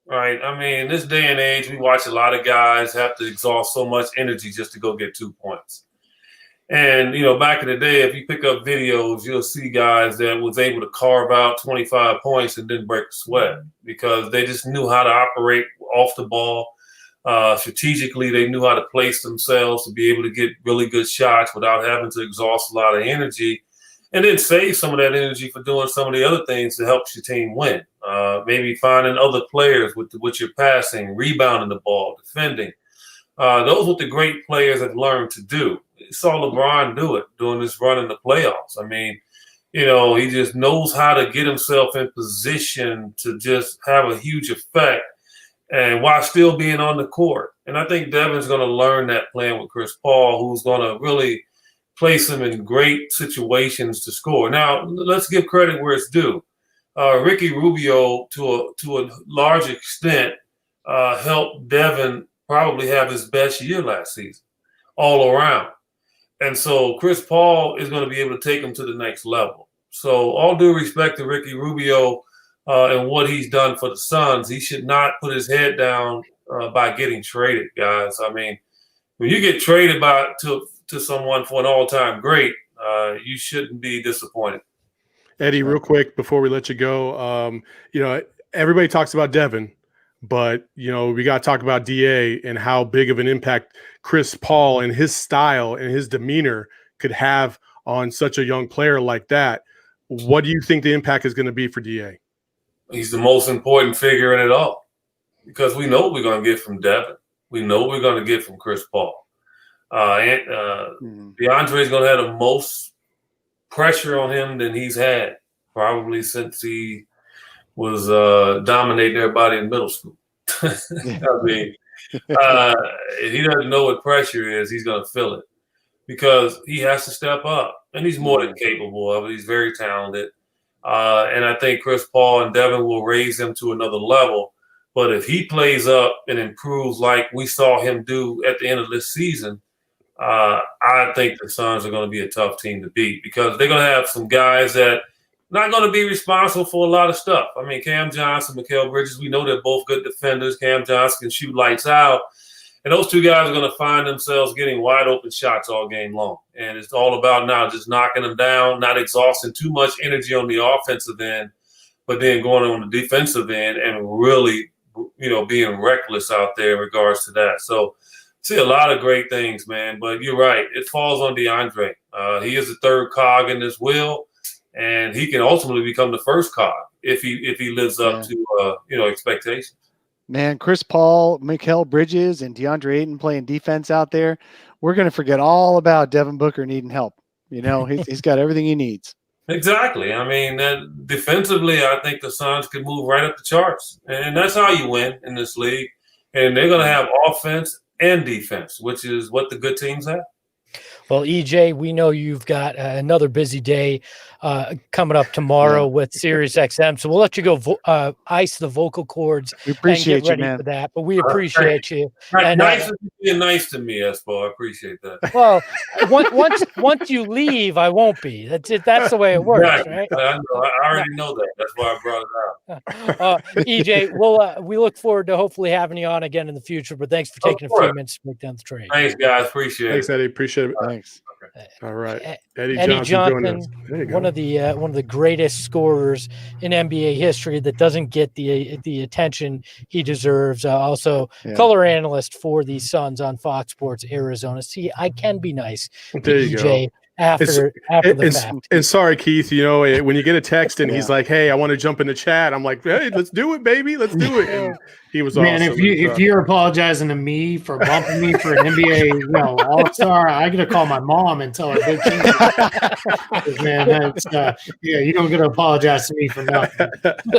right? I mean, in this day and age, we watch a lot of guys have to exhaust so much energy just to go get 2 points. And, back in the day, if you pick up videos, you'll see guys that was able to carve out 25 points and didn't break a sweat because they just knew how to operate off the ball. Strategically, they knew how to place themselves to be able to get really good shots without having to exhaust a lot of energy and then save some of that energy for doing some of the other things to help your team win. Maybe finding other players with your passing, rebounding the ball, defending. Those are what the great players have learned to do. Saw LeBron do it during this run in the playoffs. I mean, he just knows how to get himself in position to just have a huge effect and while still being on the court. And I think Devin's going to learn that playing with Chris Paul, who's going to really place him in great situations to score. Now, let's give credit where it's due. Ricky Rubio, to a large extent, helped Devin probably have his best year last season all around. And so Chris Paul is going to be able to take him to the next level. So all due respect to Ricky Rubio and what he's done for the Suns, he should not put his head down by getting traded, guys. I mean, when you get traded to someone for an all-time great, you shouldn't be disappointed. Eddie, real quick before we let you go, everybody talks about Devin, but we got to talk about DA and how big of an impact Chris Paul and his style and his demeanor could have on such a young player like that. What do you think the impact is going to be for DA? He's the most important figure in it all because we know what we're going to get from Devin. We know what we're going to get from Chris Paul. Deandre is going to have the most pressure on him than he's had probably since he was dominating everybody in middle school. I mean, if he doesn't know what pressure is, he's going to feel it because he has to step up. And he's more than capable of it. He's very talented. And I think Chris Paul and Devin will raise him to another level. But if he plays up and improves like we saw him do at the end of this season, I think the Suns are going to be a tough team to beat because they're going to have some guys that not going to be responsible for a lot of stuff. I mean, Cam Johnson, Mikal Bridges, we know they're both good defenders. Cam Johnson can shoot lights out. And those two guys are going to find themselves getting wide open shots all game long. And it's all about now just knocking them down, not exhausting too much energy on the offensive end, but then going on the defensive end and really, being reckless out there in regards to that. So see a lot of great things, man. But you're right. It falls on Deandre. He is the third cog in this wheel, and he can ultimately become the first cog if he lives up to expectations. Man, Chris Paul, Mikal Bridges, and DeAndre Ayton playing defense out there. We're going to forget all about Devin Booker needing help. He's got everything he needs. Exactly. I mean, defensively, I think the Suns could move right up the charts. And that's how you win in this league. And they're going to have offense and defense, which is what the good teams have. Well, EJ, we know you've got another busy day coming up tomorrow with Sirius XM, so we'll let you go ice the vocal cords. We appreciate and get ready you, man. for that, but we appreciate you. And nice to being nice to me, Espo. I appreciate that. Well, once you leave, I won't be. That's it. That's the way it works, right? I know. I already know that. That's why I brought it up. EJ, we look forward to hopefully having you on again in the future. But thanks for taking a few minutes to break down the trade. Thanks, guys. Appreciate it. Thanks, Eddie. Appreciate it. Thanks. Okay. All right. Eddie Johnson, one of the greatest scorers in NBA history that doesn't get the attention he deserves. Also, color analyst for the Suns on Fox Sports Arizona. See, I can be nice. There you EJ go. After the fact. And sorry, Keith, when you get a text and he's like, "Hey, I want to jump in the chat," I'm like, "Hey, let's do it, baby. Let's do it." And he was Man, awesome. if you're apologizing to me for bumping me for an NBA all-star, I got to call my mom and tell her big things. Man, that's you don't get to apologize to me for nothing.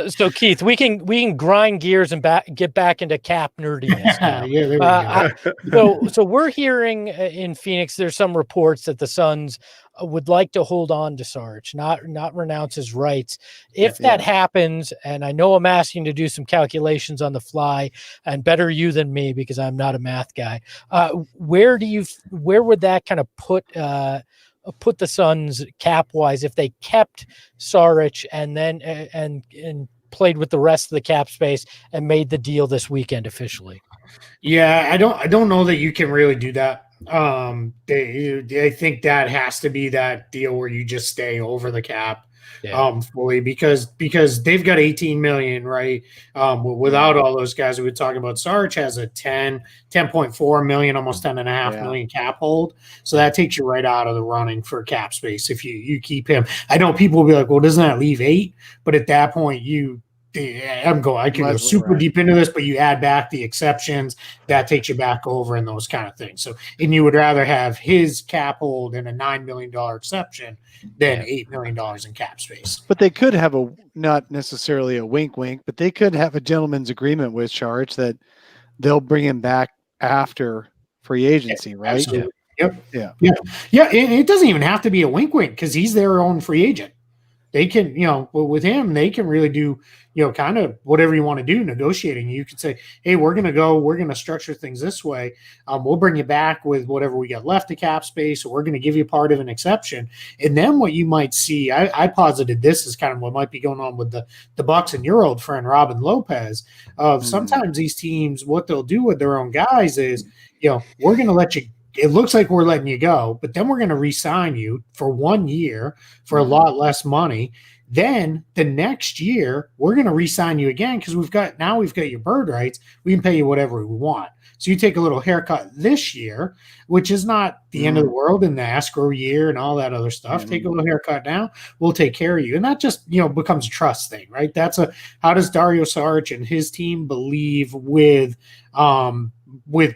So Keith, we can grind gears and get back into cap nerdiness now. Yeah, there we go. So we're hearing in Phoenix there's some reports that the Suns would like to hold on to Sarge, not renounce his rights. If that happens, and I know I'm asking to do some calculations on the fly, and better you than me because I'm not a math guy. Where would that kind of put the Suns cap wise if they kept Sarge and then and played with the rest of the cap space and made the deal this weekend officially? Yeah, I don't know that you can really do that. I think that has to be that deal where you just stay over the cap fully because they've got 18 million, right? Without all those guys we were talking about, Sarge has a 10.4 million, almost 10.5 million cap hold. So that takes you right out of the running for cap space if you keep him. I know people will be like, well, doesn't that leave 8? But at that point I can go super deep into this, but you add back the exceptions, that takes you back over and those kind of things. So, and you would rather have his cap hold and a $9 million exception than $8 million in cap space. But they could have not necessarily a wink, but they could have a gentleman's agreement with Sarge that they'll bring him back after free agency, right? Absolutely. Yep. Yeah. It doesn't even have to be a wink because he's their own free agent. They can, with him, they can really do, kind of whatever you want to do negotiating. You could say, hey, we're going to structure things this way. We'll bring you back with whatever we got left of cap space, or we're going to give you part of an exception. And then what you might see, I posited this is kind of what might be going on with the Bucks and your old friend, Robin Lopez. Sometimes these teams, what they'll do with their own guys is, we're going to let you. It looks like we're letting you go, but then we're going to re-sign you for 1 year for a lot less money. Then the next year, we're going to re-sign you again because we've got your bird rights. We can pay you whatever we want. So you take a little haircut this year, which is not the end of the world in the escrow year and all that other stuff. Take a little haircut now. We'll take care of you. And that just, becomes a trust thing, right? How does Dario Saric and his team believe with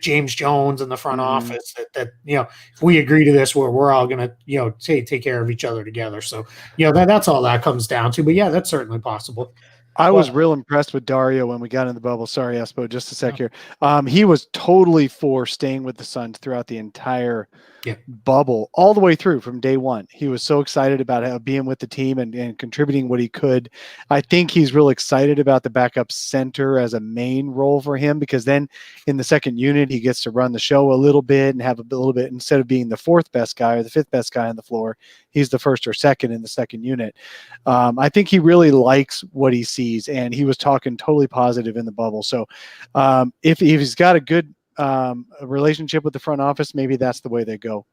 James Jones in the front office that if we agree to this, we're all going to, take care of each other together. So, that's all that comes down to. But yeah, that's certainly possible. I was real impressed with Dario when we got in the bubble. Sorry, Espo, just a sec here. He was totally for staying with the Suns throughout the entire bubble all the way through from day one. He was so excited about being with the team and contributing what he could. I think he's real excited about the backup center as a main role for him, because then in the second unit, he gets to run the show a little bit and have a little bit, instead of being the fourth best guy or the fifth best guy on the floor, he's the first or second in the second unit. I think he really likes what he sees, and he was talking totally positive in the bubble. So if he's got a good a relationship with the front office, maybe that's the way they go.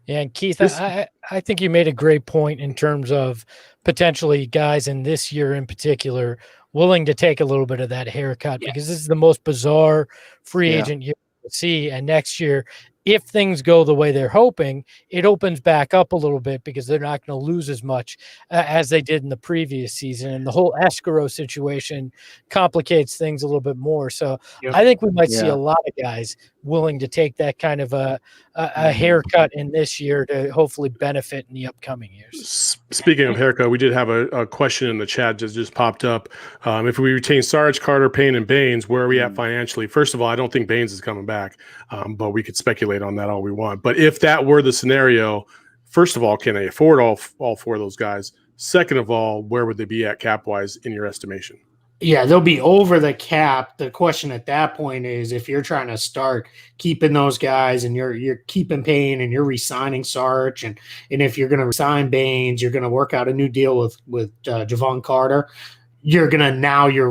Yeah, and Keith, I think you made a great point in terms of potentially guys in this year in particular willing to take a little bit of that haircut, because this is the most bizarre free agent year to see. And next year, if things go the way they're hoping, it opens back up a little bit, because they're not going to lose as much as they did in the previous season. And the whole escrow situation complicates things a little bit more. So I think we might see a lot of guys willing to take that kind of a haircut in this year to hopefully benefit in the upcoming years. Speaking of haircut, we did have a question in the chat that just popped up. If we retain Sarge, Carter, Payne, and Baines, where are we at financially? First of all, I don't think Baines is coming back, but we could speculate on that all we want. But if that were the scenario, first of all, can they afford all four of those guys? Second of all, where would they be at cap-wise in your estimation? Yeah, they'll be over the cap. The question at that point is, if you're trying to start keeping those guys and you're keeping Payne and you're re-signing Sarge, and if you're going to resign Baines, you're going to work out a new deal with Javon Carter, you're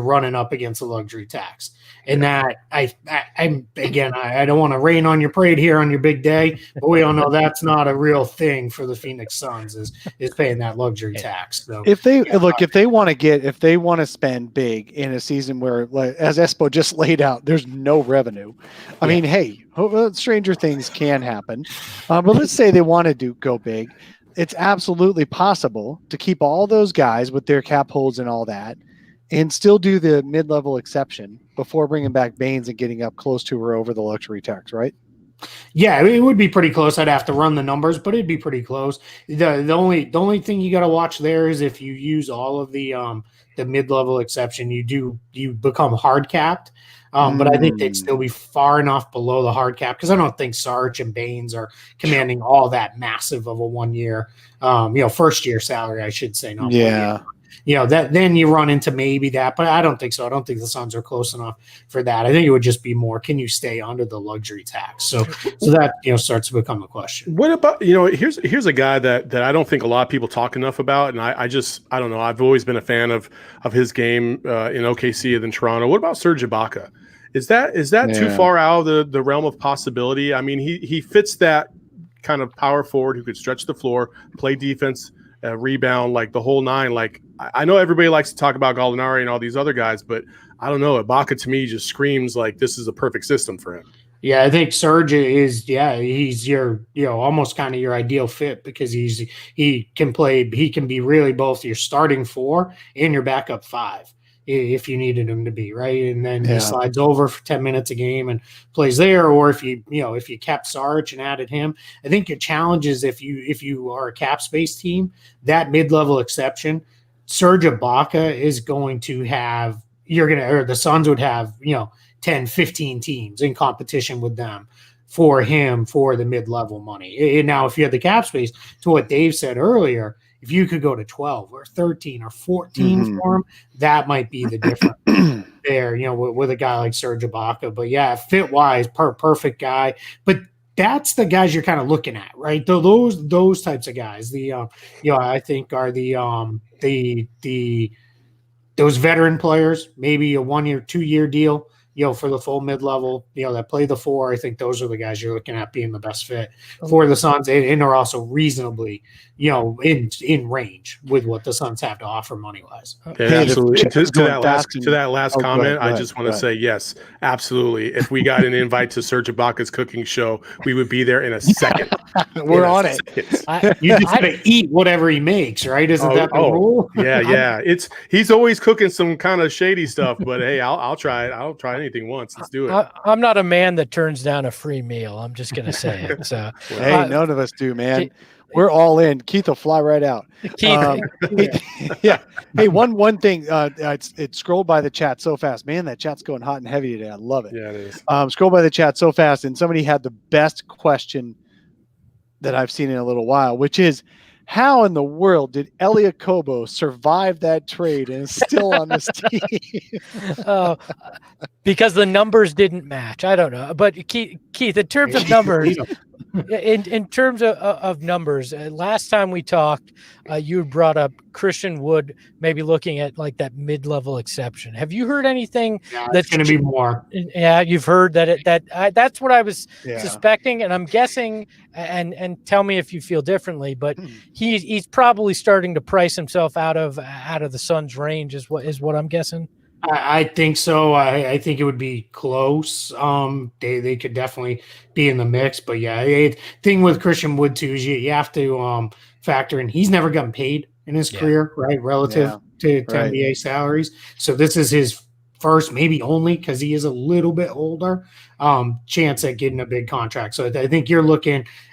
running up against a luxury tax. And that I'm again, I don't want to rain on your parade here on your big day, but we all know that's not a real thing for the Phoenix Suns is paying that luxury tax. So if they want to spend big in a season where, like, as Espo just laid out, there's no revenue. I mean, hey, stranger things can happen. But let's say they want to go big. It's absolutely possible to keep all those guys with their cap holds and all that, and still do the mid-level exception before bringing back Baines and getting up close to or over the luxury tax, right? Yeah, it would be pretty close. I'd have to run the numbers, but it'd be pretty close. The only thing you got to watch there is if you use all of the mid-level exception, you become hard capped. But I think they'd still be far enough below the hard cap, because I don't think Sarge and Baines are commanding all that massive of a 1 year, first year salary, I should say. Not 1 year. That then you run into maybe that, but I don't think so. I don't think the Suns are close enough for that. I think it would just be more, can you stay under the luxury tax? So that starts to become a question. What about, here's a guy that I don't think a lot of people talk enough about, and I don't know. I've always been a fan of his game in OKC and then Toronto. What about Serge Ibaka? Is that too far out of the realm of possibility? I mean, he fits that kind of power forward who could stretch the floor, play defense, rebound, like the whole nine. Like, I know everybody likes to talk about Gallinari and all these other guys, but I don't know. Ibaka to me just screams like this is a perfect system for him. Yeah, I think Serge he's your, almost kind of your ideal fit, because he can be really both your starting four and your backup five if you needed him to be, right? And then he slides over for 10 minutes a game and plays there. Or if you kept Sarge and added him, I think your challenge is if you are a cap space team, that mid-level exception, Serge Ibaka is going to have, the Suns would have, 10, 15 teams in competition with them for him for the mid-level money. And now, if you had the cap space, to what Dave said earlier, if you could go to 12 or 13 or 14 for him, that might be the difference there, with a guy like Serge Ibaka. But yeah, fit-wise, perfect guy. But that's the guys you're kind of looking at, right? Those types of guys. I think are those veteran players, maybe a 1 year, 2 year deal, for the full mid-level, that play the four. I think those are the guys you're looking at being the best fit for the Suns, and are also reasonably, in range with what the Suns have to offer money-wise. Yeah, absolutely. To that last comment, I just want to say, yes, absolutely. If we got an invite to Serge Ibaka's cooking show, we would be there in a second. We're on it. You just got to eat whatever he makes, right? Isn't that the rule? Yeah. He's always cooking some kind of shady stuff, but hey, I'll try it. I'll try anything once. Let's do it. I'm not a man that turns down a free meal. I'm just going to say it. So, hey, none of us do, man. We're all in. Keith will fly right out. Keith. Yeah. Hey, one thing. It scrolled by the chat so fast. Man, that chat's going hot and heavy today. I love it. Yeah, it is. Scroll by the chat so fast, and somebody had the best question that I've seen in a little while, which is how in the world did Elia Kobo survive that trade and is still on this team? Because the numbers didn't match. I don't know, but Keith, in terms of numbers, in terms of numbers, last time we talked, you brought up Christian Wood maybe looking at like that mid-level exception. Have you heard anything that's going to be more? Yeah, you've heard that's what I was suspecting, and I'm guessing. And tell me if you feel differently, but he's probably starting to price himself out of the Suns' range. Is what I'm guessing. I think so. I think it would be close. They could definitely be in the mix, but thing with Christian Wood too is you have to factor in he's never gotten paid in his career, right? Relative to NBA salaries. So this is his first, maybe only because he is a little bit older, chance at getting a big contract. So I think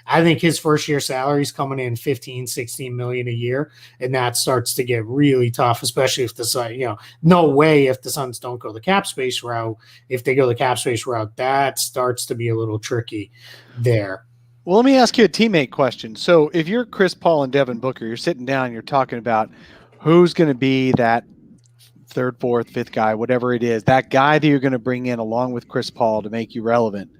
I think his first year salary is coming in 15, 16 million a year. And that starts to get really tough, especially if the Suns, no way if the Suns don't go the cap space route. If they go the cap space route, that starts to be a little tricky there. Well, let me ask you a teammate question. So if you're Chris Paul and Devin Booker, you're sitting down, you're talking about who's going to be that third, fourth, fifth guy, whatever it is, that guy that you're going to bring in along with Chris Paul to make you relevant.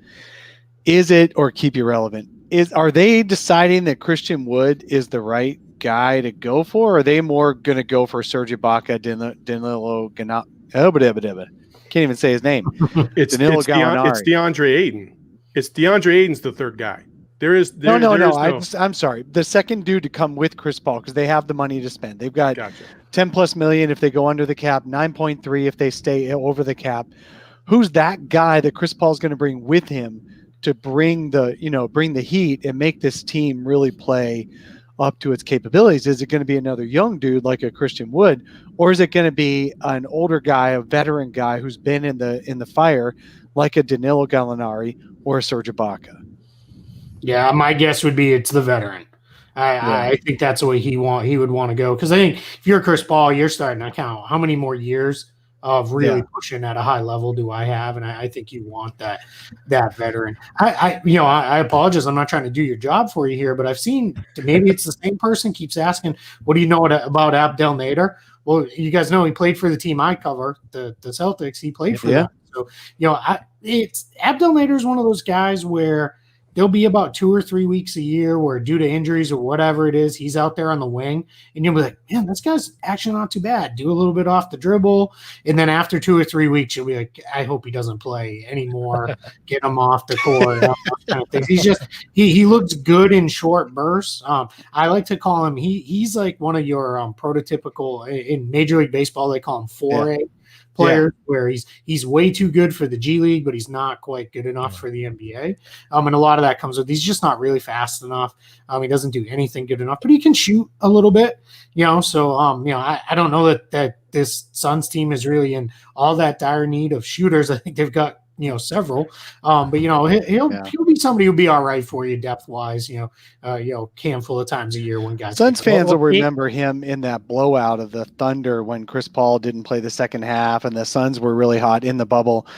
Is it, or keep you relevant? Are they deciding that Christian Wood is the right guy to go for? Or are they more going to go for Serge Ibaka, Danilo Gallinari? Can't even say his name. It's DeAndre Ayton. It's DeAndre Ayton's the third guy. No. I'm sorry. The second dude to come with Chris Paul, because they have the money to spend. They've got 10 plus million if they go under the cap, 9.3 if they stay over the cap. Who's that guy that Chris Paul is going to bring with him to bring the heat and make this team really play up to its capabilities? Is it going to be another young dude like a Christian Wood, or is it going to be an older guy, a veteran guy who's been in the fire like a Danilo Gallinari or a Serge Ibaka? Yeah, my guess would be it's the veteran. I think that's the way he would want to go, because I think if you're Chris Paul, you're starting to count how many more years of really pushing at a high level do I have, and I think you want that veteran. I apologize, I'm not trying to do your job for you here, but I've seen maybe it's the same person keeps asking, what do you know about Abdel Nader? Well, you guys know he played for the team I cover, the Celtics. He played for them. So it's Abdel Nader is one of those guys where there'll be about 2 or 3 weeks a year where, due to injuries or whatever it is, he's out there on the wing, and you'll be like, man, this guy's actually not too bad. Do a little bit off the dribble. And then after 2 or 3 weeks, you'll be like, I hope he doesn't play anymore. Get him off the court. Kind of things. He's just, he looks good in short bursts. I like to call him, he's like one of your prototypical, in Major League Baseball, they call him 4A. Player where he's way too good for the G League, but he's not quite good enough for the NBA. And a lot of that comes with he's just not really fast enough. He doesn't do anything good enough, but he can shoot a little bit, So I don't know that this Suns team is really in all that dire need of shooters. I think they've got several, but he'll be somebody who'll be all right for you depth wise. Handful of times a year when guys. Suns fans will remember him in that blowout of the Thunder when Chris Paul didn't play the second half and the Suns were really hot in the bubble.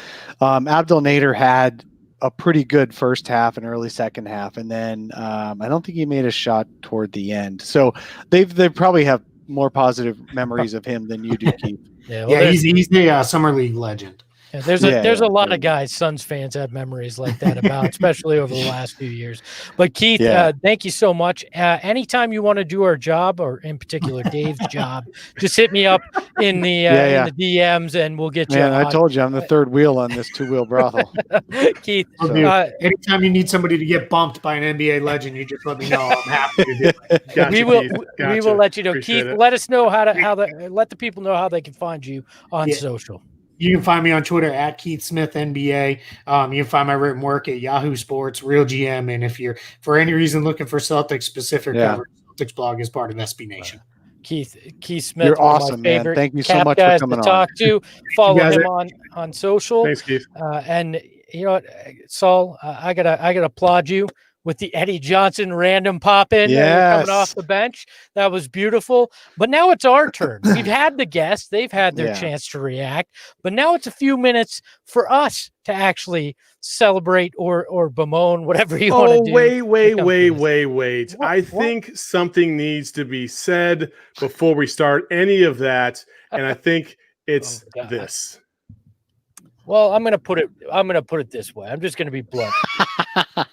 Abdel Nader had a pretty good first half and early second half, and then I don't think he made a shot toward the end. So they probably have more positive memories of him than you do, Keith. He's the summer league legend. Yeah, there's a lot of guys Suns fans have memories like that about, especially over the last few years. But Keith, thank you so much. Anytime you want to do our job, or in particular Dave's job, just hit me up in the DMs and we'll get you. Man, I told you I'm the third wheel on this 2-wheel brothel. Keith, anytime you need somebody to get bumped by an NBA legend, you just let me know. I'm happy to do it. Gotcha, we will let you know. Appreciate Keith, let us know let the people know how they can find you on social. You can find me on Twitter at Keith Smith NBA. You can find my written work at Yahoo Sports, Real GM. And if you're for any reason looking for Celtics specific coverage, Celtics blog is part of SB Nation. Keith Smith, you're awesome, man. Thank you so much for coming on. Talk to follow him on social. Thanks, Keith. And you know what, Saul, I gotta applaud you. with the Eddie Johnson random pop in coming off the bench. That was beautiful. But now it's our turn. We've had the guests. They've had their chance to react. But now it's a few minutes for us to actually celebrate or bemoan, whatever you want to do. Wait. I think something needs to be said before we start any of that. And I think it's this. Well, I'm going to put it this way. I'm just going to be blunt.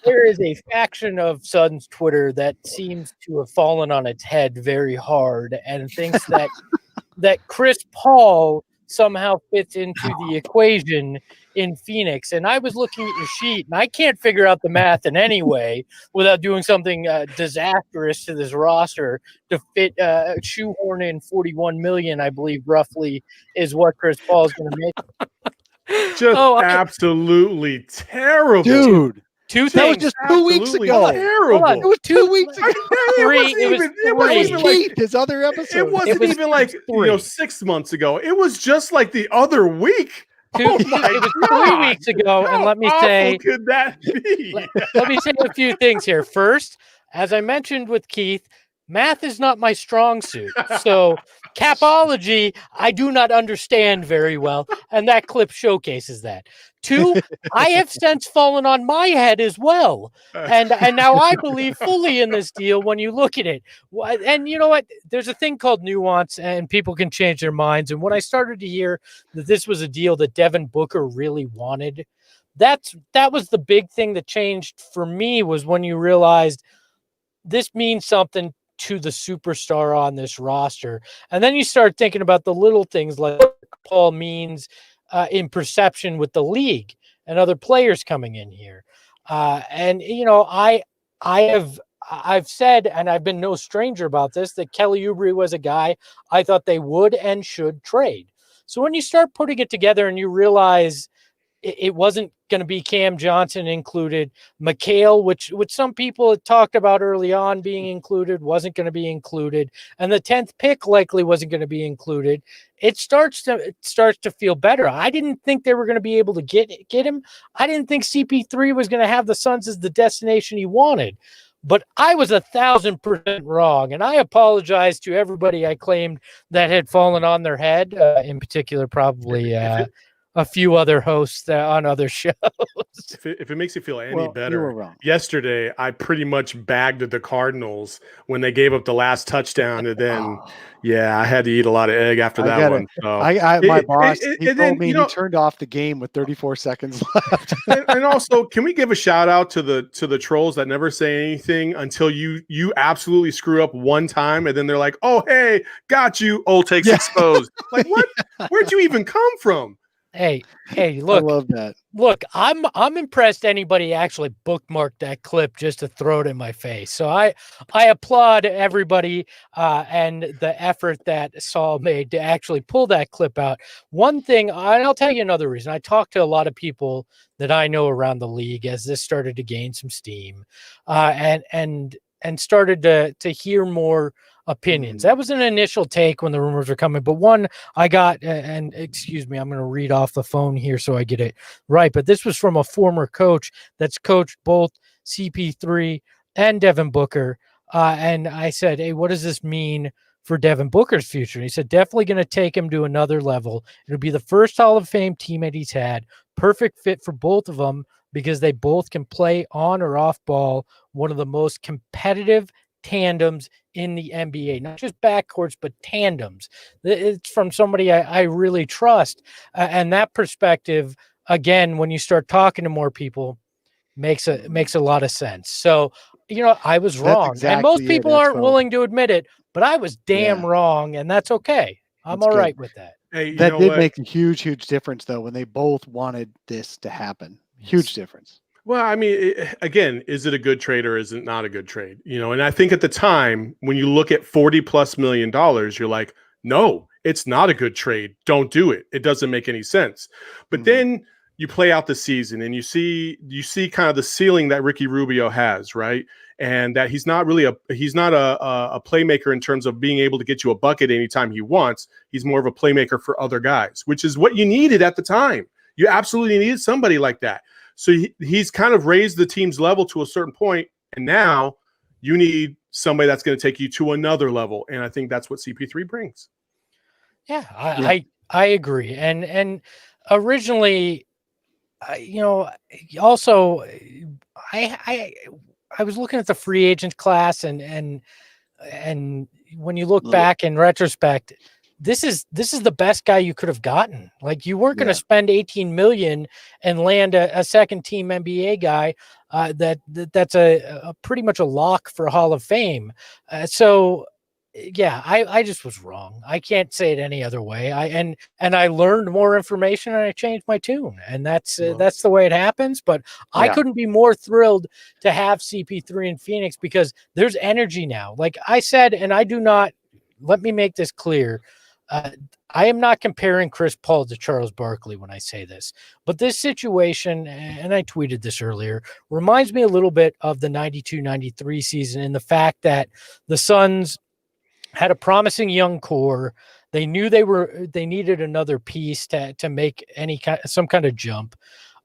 There is a faction of Suns Twitter that seems to have fallen on its head very hard and thinks that Chris Paul somehow fits into the equation in Phoenix. And I was looking at your sheet, and I can't figure out the math in any way without doing something disastrous to this roster to fit shoehorn in $41 million, I believe, roughly, is what Chris Paul is going to make. Just absolutely terrible, dude. Two that things. was just 2 weeks ago. Terrible. It was 2 weeks ago. It wasn't even like his other episode. It wasn't even like 6 months ago. It was just like the other week. It was 3 weeks ago, and let me say, could that be? Let me say a few things here. First, as I mentioned with Keith, math is not my strong suit. So capology, I do not understand very well, and that clip showcases that. 2, I have since fallen on my head as well, and now I believe fully in this deal when you look at it. And you know what? There's a thing called nuance, and people can change their minds. And when I started to hear that this was a deal that Devin Booker really wanted, that was the big thing that changed for me, was when you realized this means something to the superstar on this roster. And then you start thinking about the little things like what Paul means in perception with the league and other players coming in here. And, you know, I've said, and I've been no stranger about this, that Kelly Oubre was a guy I thought they would and should trade. So when you start putting it together and you realize it wasn't going to be Cam Johnson included, McHale, which some people had talked about early on being included, wasn't going to be included, and the 10th pick likely wasn't going to be included. It starts to feel better. I didn't think they were going to be able to get him. I didn't think CP3 was going to have the Suns as the destination he wanted. But I was 1,000% wrong, and I apologize to everybody I claimed that had fallen on their head, in particular probably a few other hosts on other shows. If it makes you feel any better, yesterday I pretty much bagged the Cardinals when they gave up the last touchdown, and then I had to eat a lot of egg after that one. So. My boss told me he turned off the game with 34 seconds left. and also, can we give a shout out to the trolls that never say anything until you absolutely screw up one time, and then they're like, "Oh, hey, got you." Old takes exposed. Like, what? Where'd you even come from? Hey, look. I love that. Look, I'm impressed anybody actually bookmarked that clip just to throw it in my face. So I applaud everybody and the effort that Saul made to actually pull that clip out. One thing, and I'll tell you another reason. I talked to a lot of people that I know around the league as this started to gain some steam, and started to hear more opinions. That was an initial take when the rumors were coming, but one I got, and excuse me, I'm going to read off the phone here so I get it right, but this was from a former coach that's coached both CP3 and Devin Booker, and I said, hey, what does this mean for Devin Booker's future? And he said, definitely going to take him to another level. It'll be the first Hall of Fame teammate he's had. Perfect fit for both of them because they both can play on or off ball, one of the most competitive tandems in the NBA, not just backcourts, but tandems. It's from somebody I really trust. And that perspective, again, when you start talking to more people, makes a lot of sense. So, you know, I was wrong. Exactly, and most people aren't willing to admit it, but I was damn wrong, and that's okay. I'm all right with that. Hey, that did make a huge difference, though, when they both wanted this to happen. Huge difference. Well, I mean, again, is it a good trade or is it not a good trade? You know, and I think at the time when you look at $40+ million, you're like, no, it's not a good trade. Don't do it. It doesn't make any sense. But then you play out the season and you see kind of the ceiling that Ricky Rubio has, right? And that he's not a playmaker in terms of being able to get you a bucket anytime he wants. He's more of a playmaker for other guys, which is what you needed at the time. You absolutely needed somebody like that. So he's kind of raised the team's level to a certain point, And now you need somebody that's going to take you to another level. And I think that's what CP3 brings. Yeah, I agree. And originally, also I was looking at the free agent class and when you look back in retrospect, this is the best guy you could have gotten. Like, you weren't going to spend 18 million and land a second team NBA guy that's a pretty much a lock for Hall of Fame. So yeah, I just was wrong. I can't say it any other way. And I learned more information and I changed my tune, and that's the way it happens. But I couldn't be more thrilled to have CP3 in Phoenix because there's energy now. Like I said, and I do not, let me make this clear. I am not comparing Chris Paul to Charles Barkley when I say this, but this situation, and I tweeted this earlier, reminds me a little bit of the 92-93 season in the fact that the Suns had a promising young core. They knew they needed another piece to make some kind of jump.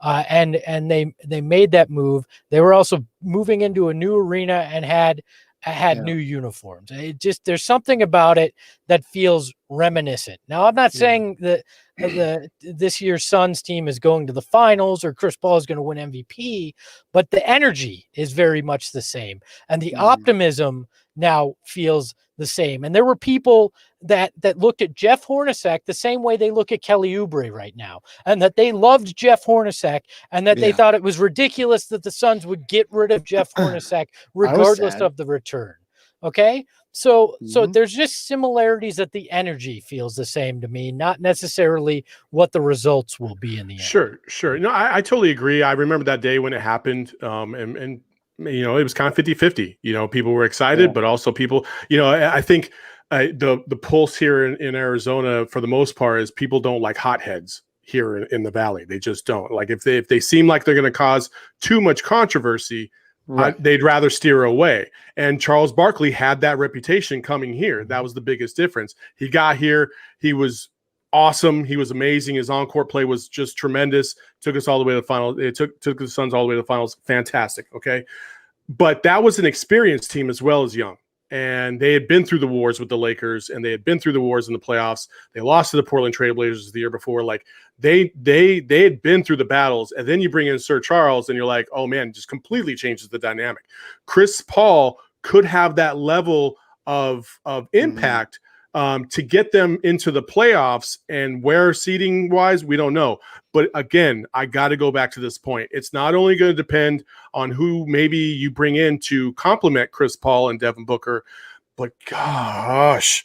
And they made that move. They were also moving into a new arena and had new uniforms. There's something about it that feels reminiscent. Now, I'm not saying that this year's Suns team is going to the finals or Chris Paul is going to win MVP, but the energy is very much the same. And the optimism now feels the same. And there were people that looked at Jeff Hornacek the same way they look at Kelly Oubre right now, and that they loved Jeff Hornacek, and that they thought it was ridiculous that the Suns would get rid of Jeff Hornacek regardless of the return. Okay? So there's just similarities that the energy feels the same to me, not necessarily what the results will be in the end. Sure. No, I totally agree. I remember that day when it happened, and it was kind of 50-50. People were excited, but also people, I think the pulse here in Arizona, for the most part, is people don't like hotheads here in the Valley. They just don't. Like, if they seem like they're going to cause too much controversy, they'd rather steer away. And Charles Barkley had that reputation coming here. That was the biggest difference. He got here. He was awesome. He was amazing. His on-court play was just tremendous. Took us all the way to the finals. It took the Suns all the way to the finals. Fantastic. Okay. But that was an experienced team as well as young. And they had been through the wars with the Lakers, and they had been through the wars in the playoffs. They lost to the Portland Trailblazers the year before. Like, they had been through the battles. And then you bring in Sir Charles, and you're like, oh man, just completely changes the dynamic. Chris Paul could have that level of impact to get them into the playoffs, and where seeding wise, we don't know. But again, I got to go back to this point. It's not only going to depend on who maybe you bring in to complement Chris Paul and Devin Booker, but gosh,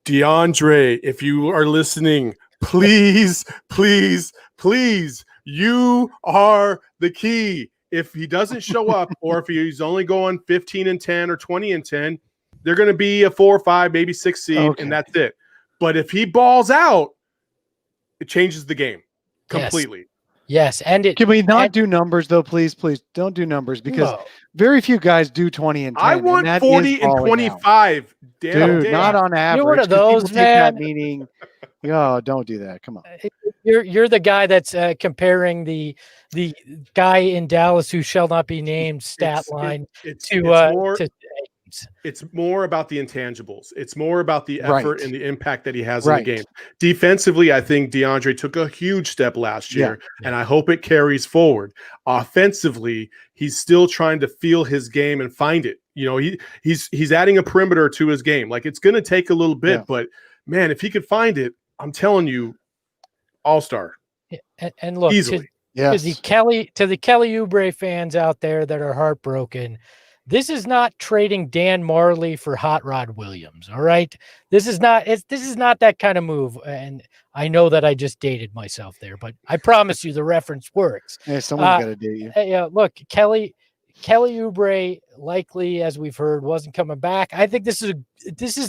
Deandre, if you are listening, please, you are the key. If he doesn't show up, or if he's only going 15-10 or 20-10, they're going to be a 4 or 5, maybe 6 seed, and that's it. But if he balls out, it changes the game completely. Yes. And can we not do numbers though? Please don't do numbers, because very few guys do 20 and 10. I want 40 and 25. Dude, not on average. You're one of those, man. Meaning, don't do that. Come on. You're the guy that's comparing the guy in Dallas who shall not be named stat line to it's more about the intangibles. It's more about the effort and the impact that he has in the game. Defensively, I think DeAndre took a huge step last year, and I hope it carries forward. Offensively, he's still trying to feel his game and find it. He's adding a perimeter to his game. Like, it's going to take a little bit, but man, if he could find it, I'm telling you, all-star. And look, easily. To the Kelly Oubre fans out there that are heartbroken, this is not trading Dan Marley for Hot Rod Williams. All right. This is not that kind of move. And I know that I just dated myself there, but I promise you the reference works. Yeah, someone's got to date you. Look, Kelly Oubre, likely, as we've heard, wasn't coming back. I think this is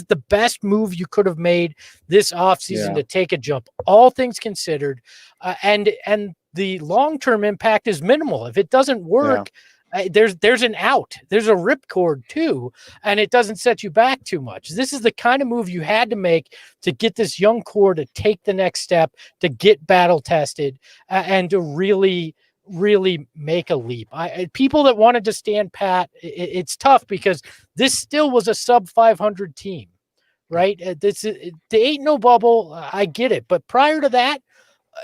the best move you could have made this offseason to take a jump, all things considered. And the long-term impact is minimal. If it doesn't work, there's an out. There's a ripcord too, and it doesn't set you back too much. This is the kind of move you had to make to get this young core to take the next step, to get battle tested, and to really really make a leap. People that wanted to stand pat, it's tough because this still was a sub 500 team, right? The 8-0 bubble, I get it, but prior to that,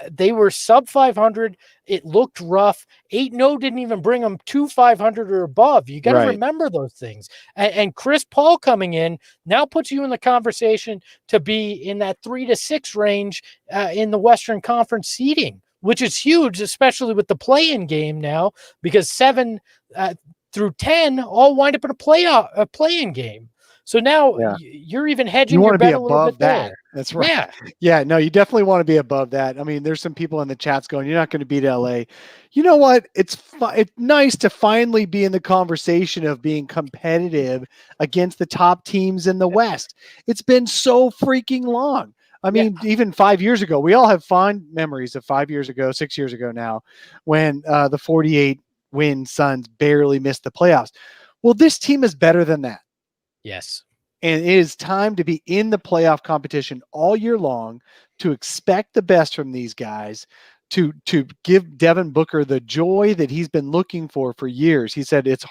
they were sub 500. It looked rough. 8-0 didn't even bring them to 500 or above. You got to remember those things. And Chris Paul coming in now puts you in the conversation to be in that 3 to 6 range in the Western Conference seeding, which is huge, especially with the play-in game now, because 7 through 10 all wind up in a play-in game. So now you're even hedging your bet a little bit that. there. That's right. Yeah. Yeah. No, you definitely want to be above that. I mean, there's some people in the chats going, you're not going to beat LA. You know what? It's nice to finally be in the conversation of being competitive against the top teams in the West. It's been so freaking long. I mean, even 5 years ago, we all have fond memories of 5 years ago, 6 years ago now, when the 48-win Suns barely missed the playoffs. Well, this team is better than that. Yes. And it is time to be in the playoff competition all year long, to expect the best from these guys, to give Devin Booker the joy that he's been looking for years. He said it's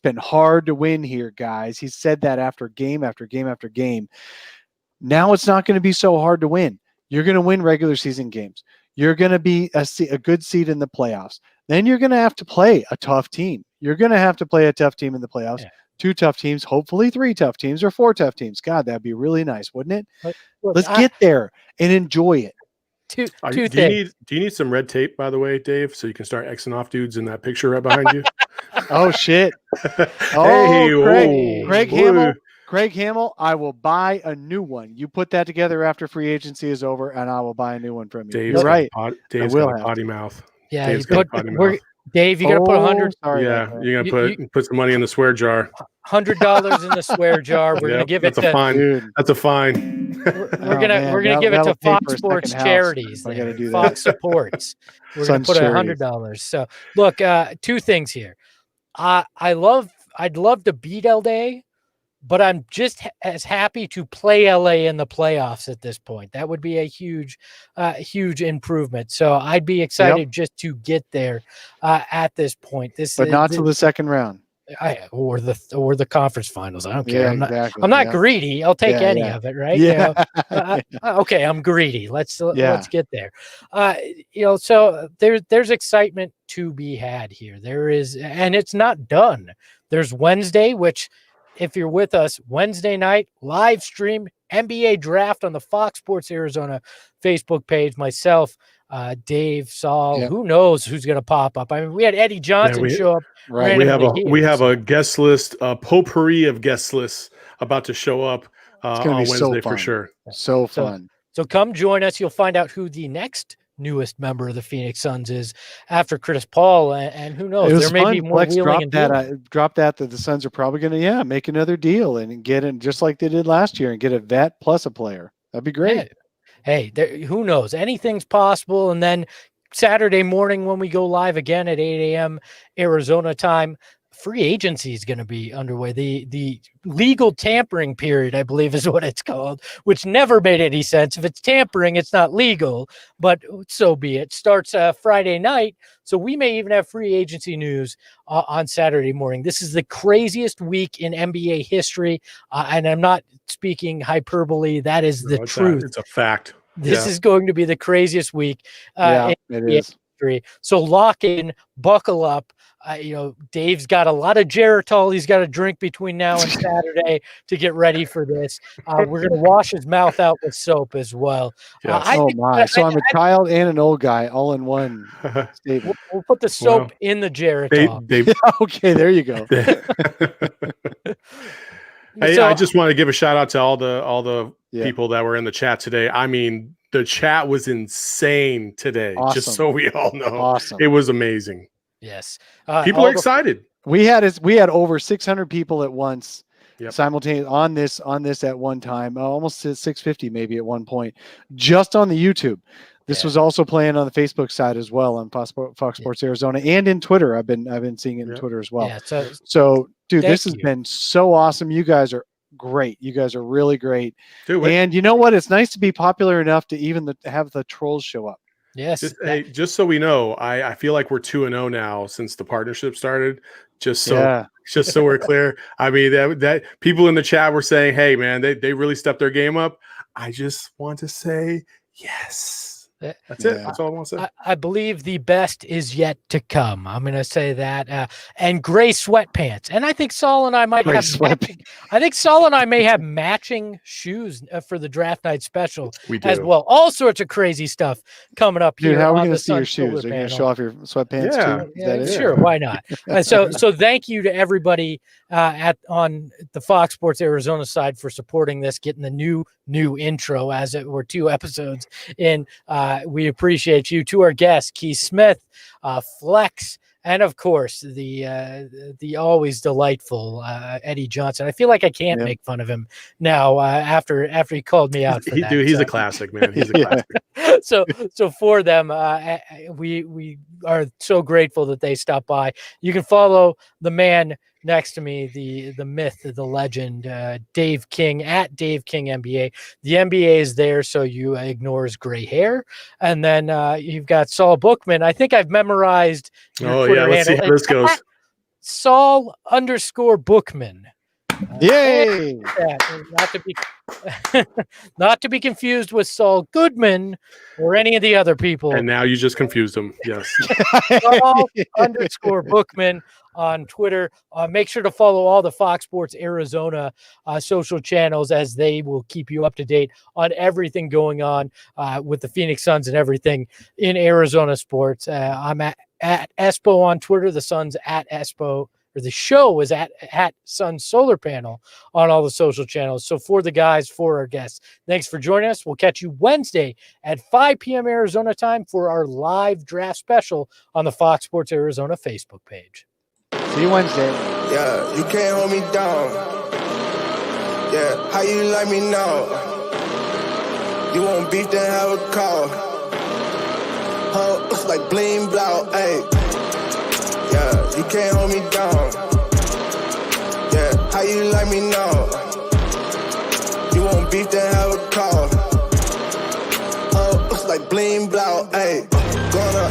been hard to win here, guys. He said that after game after game after game. Now it's not going to be so hard to win. You're going to win regular season games. You're going to be a good seed in the playoffs. Then you're going to have to play a tough team. You're going to have to play a tough team in the playoffs. Yeah. 2 tough teams, hopefully 3 tough teams or 4 tough teams. God, that'd be really nice, wouldn't it? Let's get there and enjoy it. Do you need some red tape, by the way, Dave, so you can start Xing off dudes in that picture right behind you? Oh shit! Craig Hamill, I will buy a new one. You put that together after free agency is over, and I will buy a new one from you. You're right. Dave's got a potty mouth. Yeah, Dave, you got to put 100. Yeah, you're gonna put some money in the swear jar. $100 in the swear jar. We're gonna give it to fine. That's a fine. We're gonna give it to Fox Sports Charities. I gotta do that. Fox Supports. We're gonna put $100. So look, 2 things here. I'd love to beat LA, but I'm just as happy to play LA in the playoffs at this point. That would be a huge improvement. So I'd be excited just to get there at this point. But not to the second round. Or the conference finals. I don't care. Yeah, I'm not greedy. I'll take any of it, right? Yeah. Okay, I'm greedy. Let's get there. So there's excitement to be had here. There is, and it's not done. There's Wednesday, which, if you're with us, Wednesday night live stream NBA draft on the Fox Sports Arizona Facebook page. Myself, Dave, Saul, who knows who's going to pop up? I mean, we had Eddie Johnson show up. Right. We have a guest list, a potpourri of guest lists about to show up on Wednesday for sure. So fun. So come join us. You'll find out who the next newest member of the Phoenix Suns is after Chris Paul, and who knows, there may be more wheeling and dealing. Drop that the Suns are probably going to make another deal and get in just like they did last year and get a vet plus a player. That'd be great. Hey, who knows? Anything's possible. And then Saturday morning when we go live again at 8 a.m. Arizona time, free agency is going to be underway. The legal tampering period, I believe, is what it's called, which never made any sense. If it's tampering, it's not legal, but so be it. Starts Friday night, so we may even have free agency news on Saturday morning. This is the craziest week in NBA history, and I'm not speaking hyperbole. That is the truth. It's a fact. This is going to be the craziest week in NBA history. So lock in, buckle up. Dave's got a lot of Geritol he's got to drink between now and Saturday to get ready for this. We're going to wash his mouth out with soap as well. Yes. So I'm a child and an old guy all in one statement. We'll put the soap in the Geritol. Okay, there you go. Hey, I just want to give a shout out to all the people that were in the chat today. I mean, the chat was insane today. Awesome. Just so we all know, awesome. It was amazing. Yes, people are excited. We had over 600 people at once, simultaneously on this at one time. Almost 650 maybe at one point, just on the YouTube. This was also playing on the Facebook side as well on Fox Sports Arizona and in Twitter. I've been seeing it in Twitter as well. Yeah, so dude, this has been so awesome. You guys are great. You guys are really great. Dude, and you know what? It's nice to be popular enough to even have the trolls show up. Yes. Just so we know, I feel like we're 2-0 now since the partnership started. Just so we're clear. I mean, that people in the chat were saying, hey man, they really stepped their game up. I just want to say yes. That's it. That's all I want to say. I believe the best is yet to come. I'm going to say that. And gray sweatpants. And I think Saul and I might have Saul and I may have matching shoes for the draft night special as well. All sorts of crazy stuff coming up here. Dude, how are we going to see your shoes? Are you going to show off your sweatpants too? Yeah, sure. Why not? So thank you to everybody on the Fox Sports Arizona side for supporting this, getting the new intro as it were 2 episodes in. We appreciate you. To our guests, Keith Smith, Flex, and of course the always delightful Eddie Johnson. I feel like I can't make fun of him now after he called me out for that. Dude, he's a classic, man. He's a classic. So for them, we are so grateful that they stopped by. You can follow the man next to me, the myth, the legend, Dave King at Dave King NBA. The NBA is there, so you ignore his gray hair. And then you've got Saul Bookman. I think I've memorized your Twitter let's see how this goes. Saul_Bookman. Yay! Not to be confused with Saul Goodman or any of the other people. And now you just confused him. Yes. Saul_Bookman on Twitter. Make sure to follow all the Fox Sports Arizona social channels, as they will keep you up to date on everything going on with the Phoenix Suns and everything in Arizona sports. I'm at Espo on Twitter. The Suns at Espo. Or the show is at Sun Solar Panel on all the social channels. So for the guys, for our guests, thanks for joining us. We'll catch you Wednesday at 5 p.m. Arizona time for our live draft special on the Fox Sports Arizona Facebook page. See you Wednesday. Yeah, you can't hold me down. Yeah, how you like me now? You want beef, then have a call. Looks like bling blow, ayy. Yeah, you can't hold me down. Yeah, how you like me now? You want beef, then have a call. Looks like bling blow, ayy. Gonna